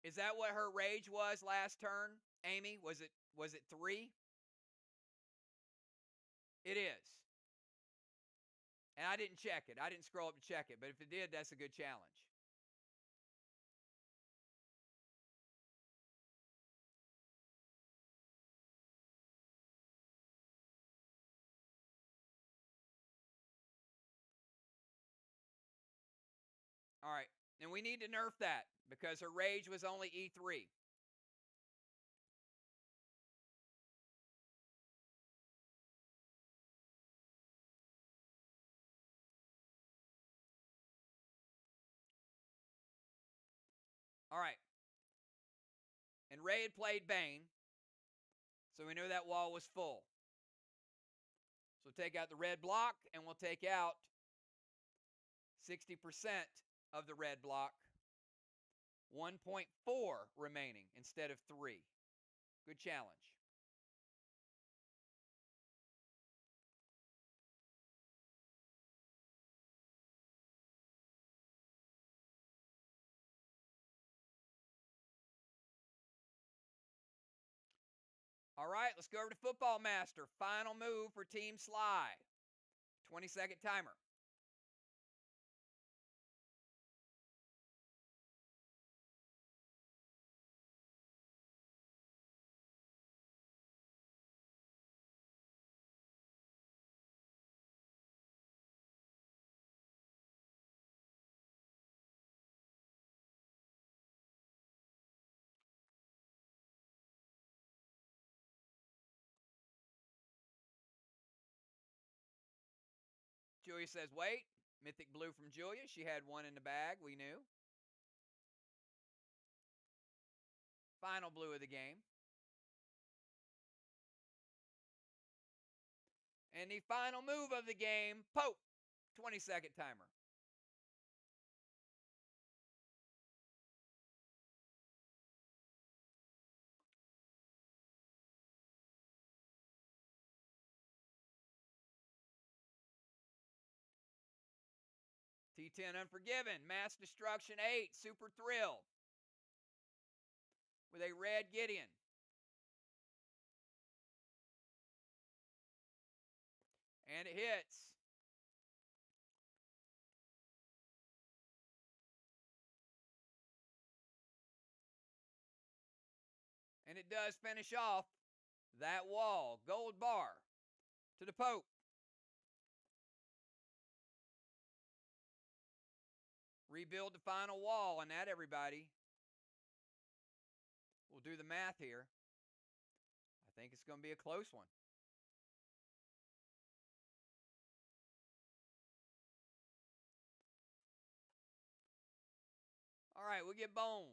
Is that what her rage was last turn, Amy? Was it 3? It is. And I didn't check it. I didn't scroll up to check it. But if it did, that's a good challenge. All right. And we need to nerf that because her rage was only E3. All right. And Ray had played Bane. So we know that wall was full. So take out the red block, and we'll take out 60% of the red block. 1.4 remaining instead of 3. Good challenge. All right, let's go over to Football Master. Final move for Team SLY. 20-second timer. Julia says, wait. Mythic Blue from Julia. She had one in the bag, we knew. Final blue of the game. And the final move of the game, Pope. 20-second timer. T10 Unforgiven, Mass Destruction 8, Super Thrill with a red Gideon. And it hits. And it does finish off that wall. Gold bar to the Pope. Rebuild the final wall on that, everybody. We'll do the math here. I think it's going to be a close one. All right, we'll get Bones.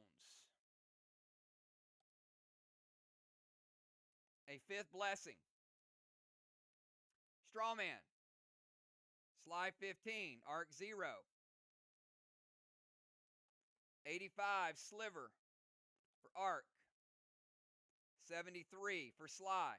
A 5th blessing. Strawman. SLY 15, Arc 0. 85, Sliver for Arc. 73 for SLY.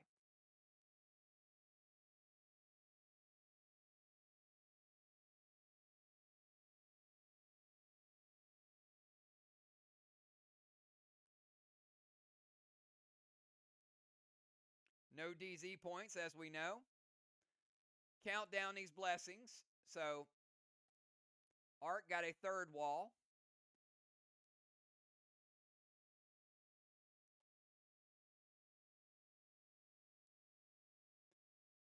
No DZ points, as we know. Count down these blessings. So, Arc got a 3rd wall.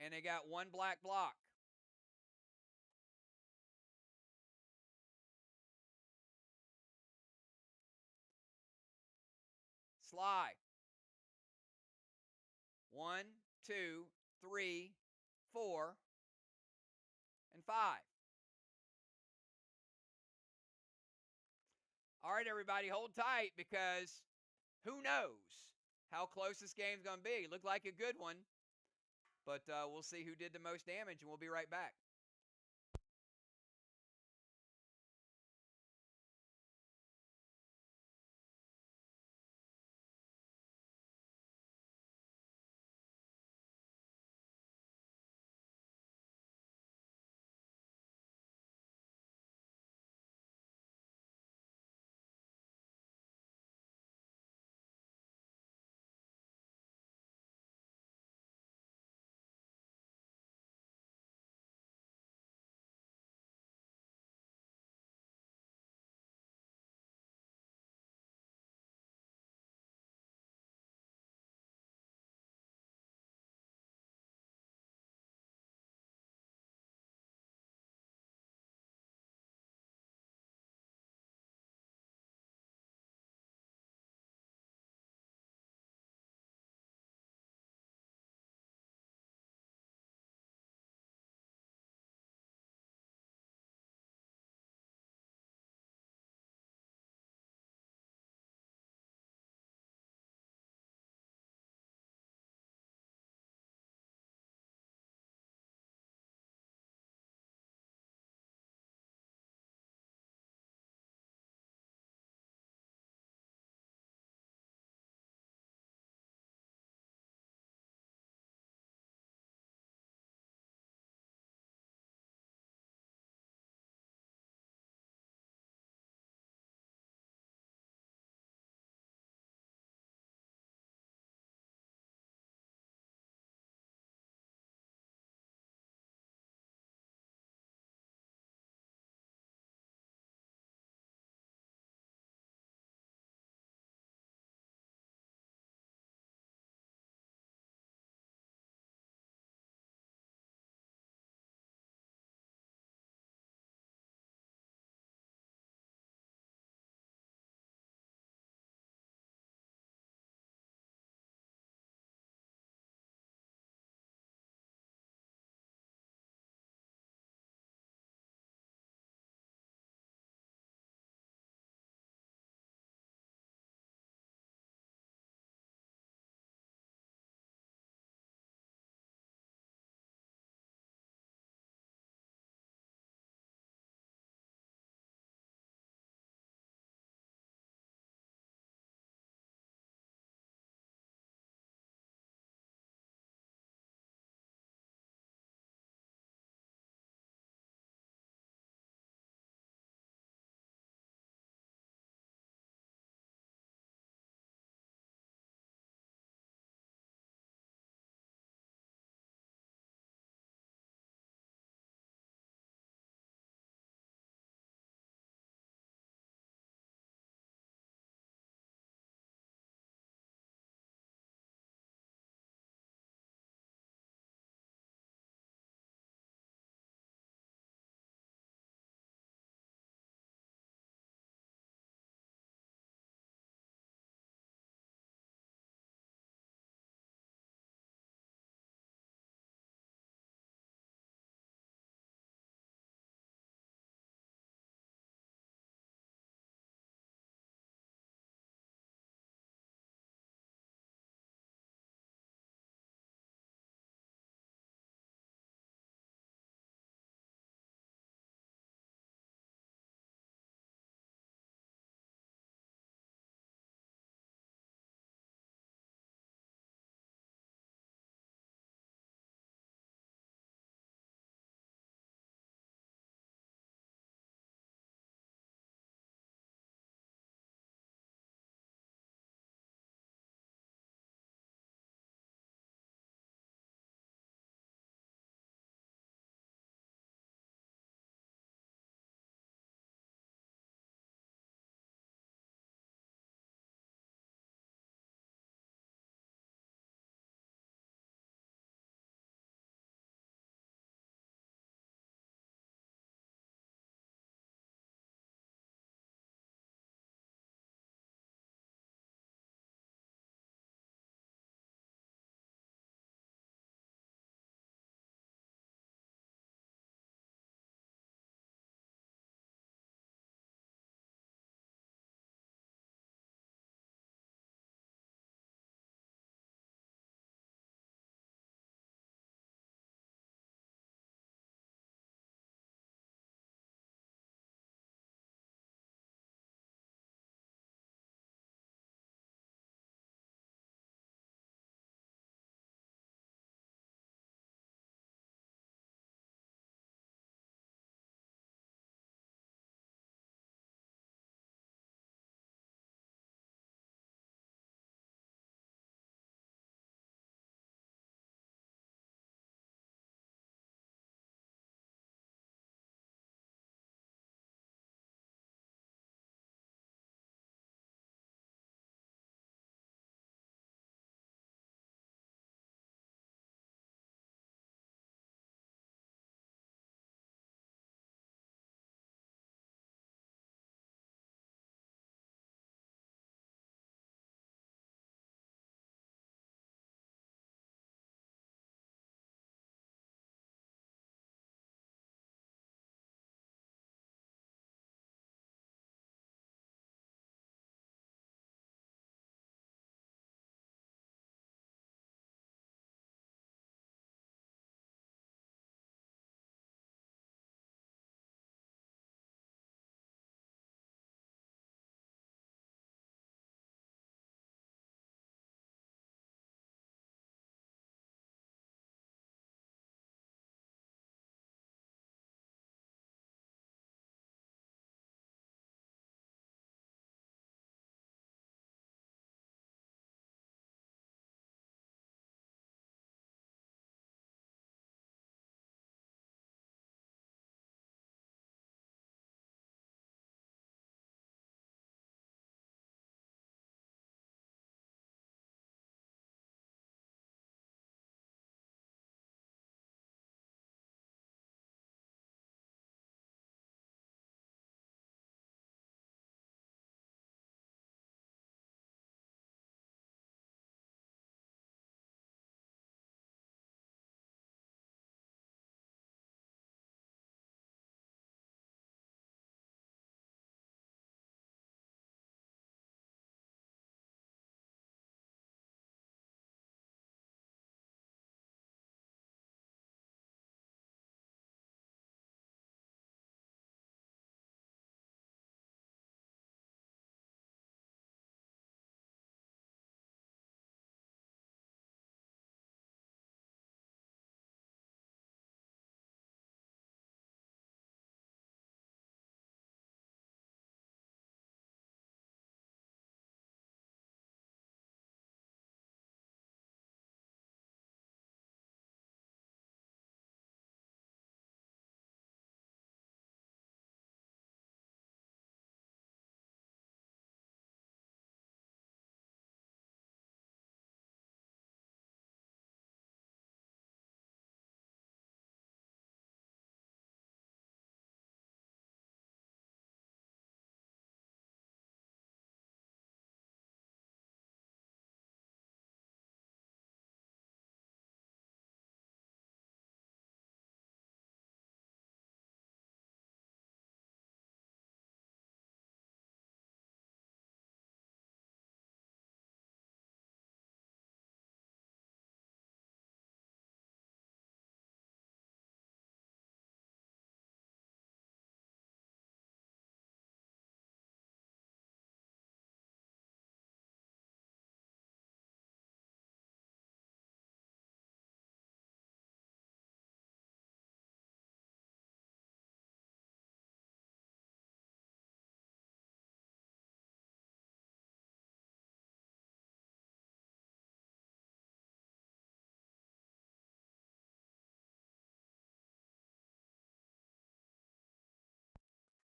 And they got 1 black block. SLY. 1, 2, 3, 4, and 5. All right, everybody, hold tight because who knows how close this game's going to be. Looked like a good one, but we'll see who did the most damage, and we'll be right back.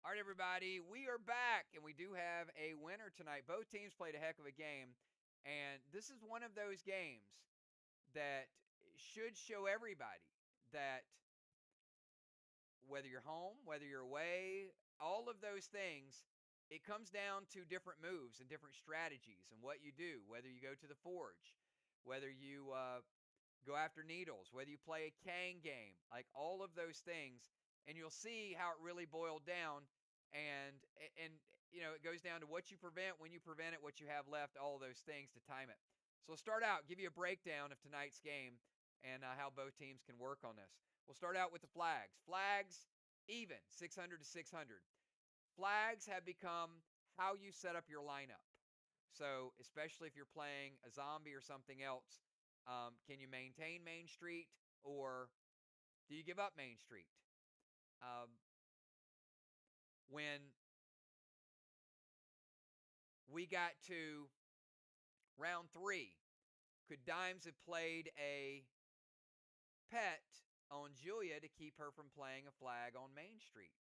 All right, everybody, we are back, and we do have a winner tonight. Both teams played a heck of a game, and this is one of those games that should show everybody that whether you're home, whether you're away, all of those things, it comes down to different moves and different strategies and what you do, whether you go to the forge, whether you go after needles, whether you play a Kang game, like all of those things, and you'll see how it really boiled down. And it goes down to what you prevent, when you prevent it, what you have left, all of those things to time it. So we'll start out, give you a breakdown of tonight's game and how both teams can work on this. We'll start out with the flags. Flags, even, 600 to 600. Flags have become how you set up your lineup. So especially if you're playing a zombie or something else, can you maintain Main Street, or do you give up Main Street? When we got to round 3, could Dimes have played a pet on Julia to keep her from playing a flag on Main Street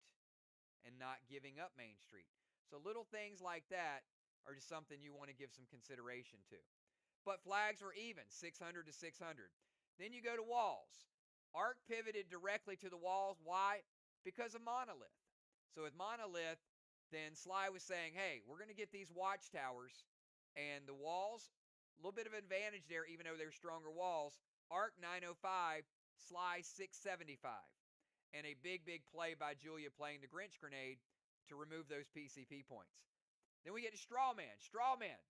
and not giving up Main Street? So little things like that are just something you want to give some consideration to. But flags were even, 600 to 600. Then you go to walls. Arc pivoted directly to the walls. Why? Because of Monolith. So with Monolith, then SLY was saying, hey, we're going to get these watchtowers and the walls, a little bit of advantage there, even though they're stronger walls. Arc 905, SLY 675. And a big, big play by Julia playing the Grinch grenade to remove those PCP points. Then we get to Strawman. Strawman,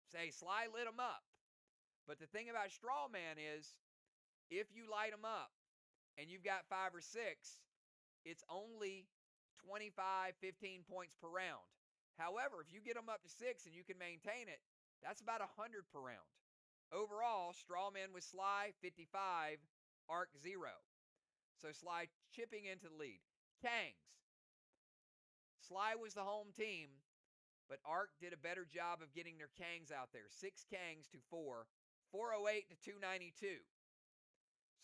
say SLY lit them up. But the thing about Strawman is, if you light them up and you've got 5 or 6, it's only 25, 15 points per round. However, if you get them up to 6 and you can maintain it, that's about 100 per round. Overall, Strawman with SLY, 55, Arc 0. So SLY chipping into the lead. Kangs. SLY was the home team, but Arc did a better job of getting their Kangs out there. 6 Kangs to 4, 408 to 292.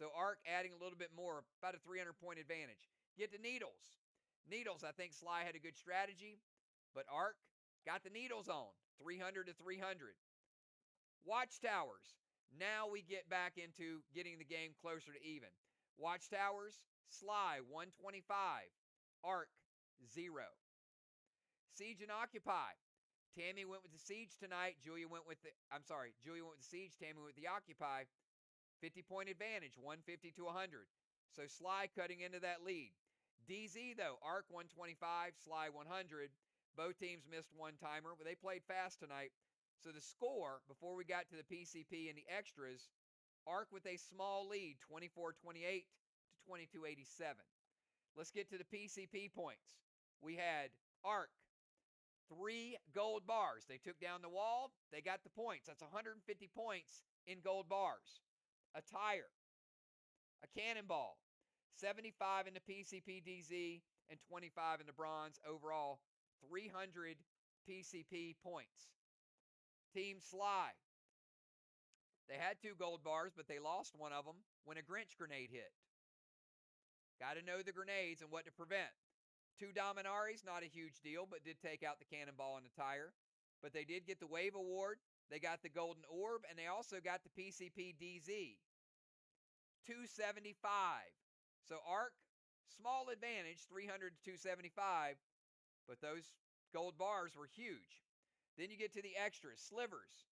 So Arc adding a little bit more, about a 300-point advantage. Get to Needles. Needles, I think SLY had a good strategy, but Arc got the Needles on, 300 to 300. Watchtowers. Now we get back into getting the game closer to even. Watchtowers, SLY, 125. Arc, 0. Siege and Occupy. Tammy went with the Siege tonight. Julia went with the Siege. Tammy went with the Occupy. 50-point advantage, 150 to 100. So SLY cutting into that lead. DZ, though, Arc 125, SLY 100. Both teams missed one timer, but they played fast tonight. So the score, before we got to the PCP and the extras, Arc with a small lead, 24-28 to 22-87. Let's get to the PCP points. We had Arc, 3 gold bars. They took down the wall. They got the points. That's 150 points in gold bars. A tire, a cannonball, 75 in the PCP DZ, and 25 in the bronze. Overall, 300 PCP points. Team SLY. They had 2 gold bars, but they lost one of them when a Grinch grenade hit. Got to know the grenades and what to prevent. 2 Dominaris, not a huge deal, but did take out the cannonball and the tire. But they did get the Wave Award. They got the Golden Orb, and they also got the PCP DZ. 275. So Arc, small advantage, 300 to 275, but those gold bars were huge. Then you get to the extras. Slivers.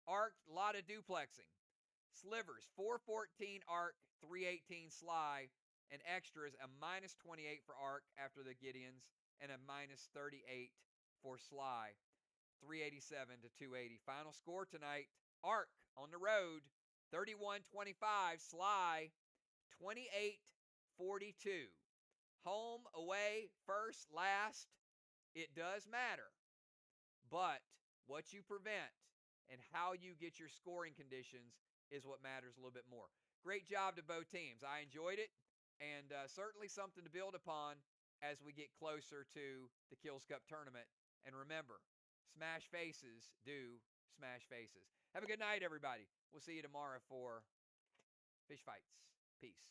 Arc, a lot of duplexing. Slivers, 414 Arc, 318 SLY, and extras, a minus 28 for Arc after the Gideons, and a minus 38 for SLY. 387 to 280. Final score tonight, Arc on the road, 31-25, SLY, 28-42. Home, away, first, last, it does matter. But what you prevent and how you get your scoring conditions is what matters a little bit more. Great job to both teams. I enjoyed it, and certainly something to build upon as we get closer to the Kills Cup tournament. And remember, smash faces do smash faces. Have a good night, everybody. We'll see you tomorrow for Fish Fights. Peace.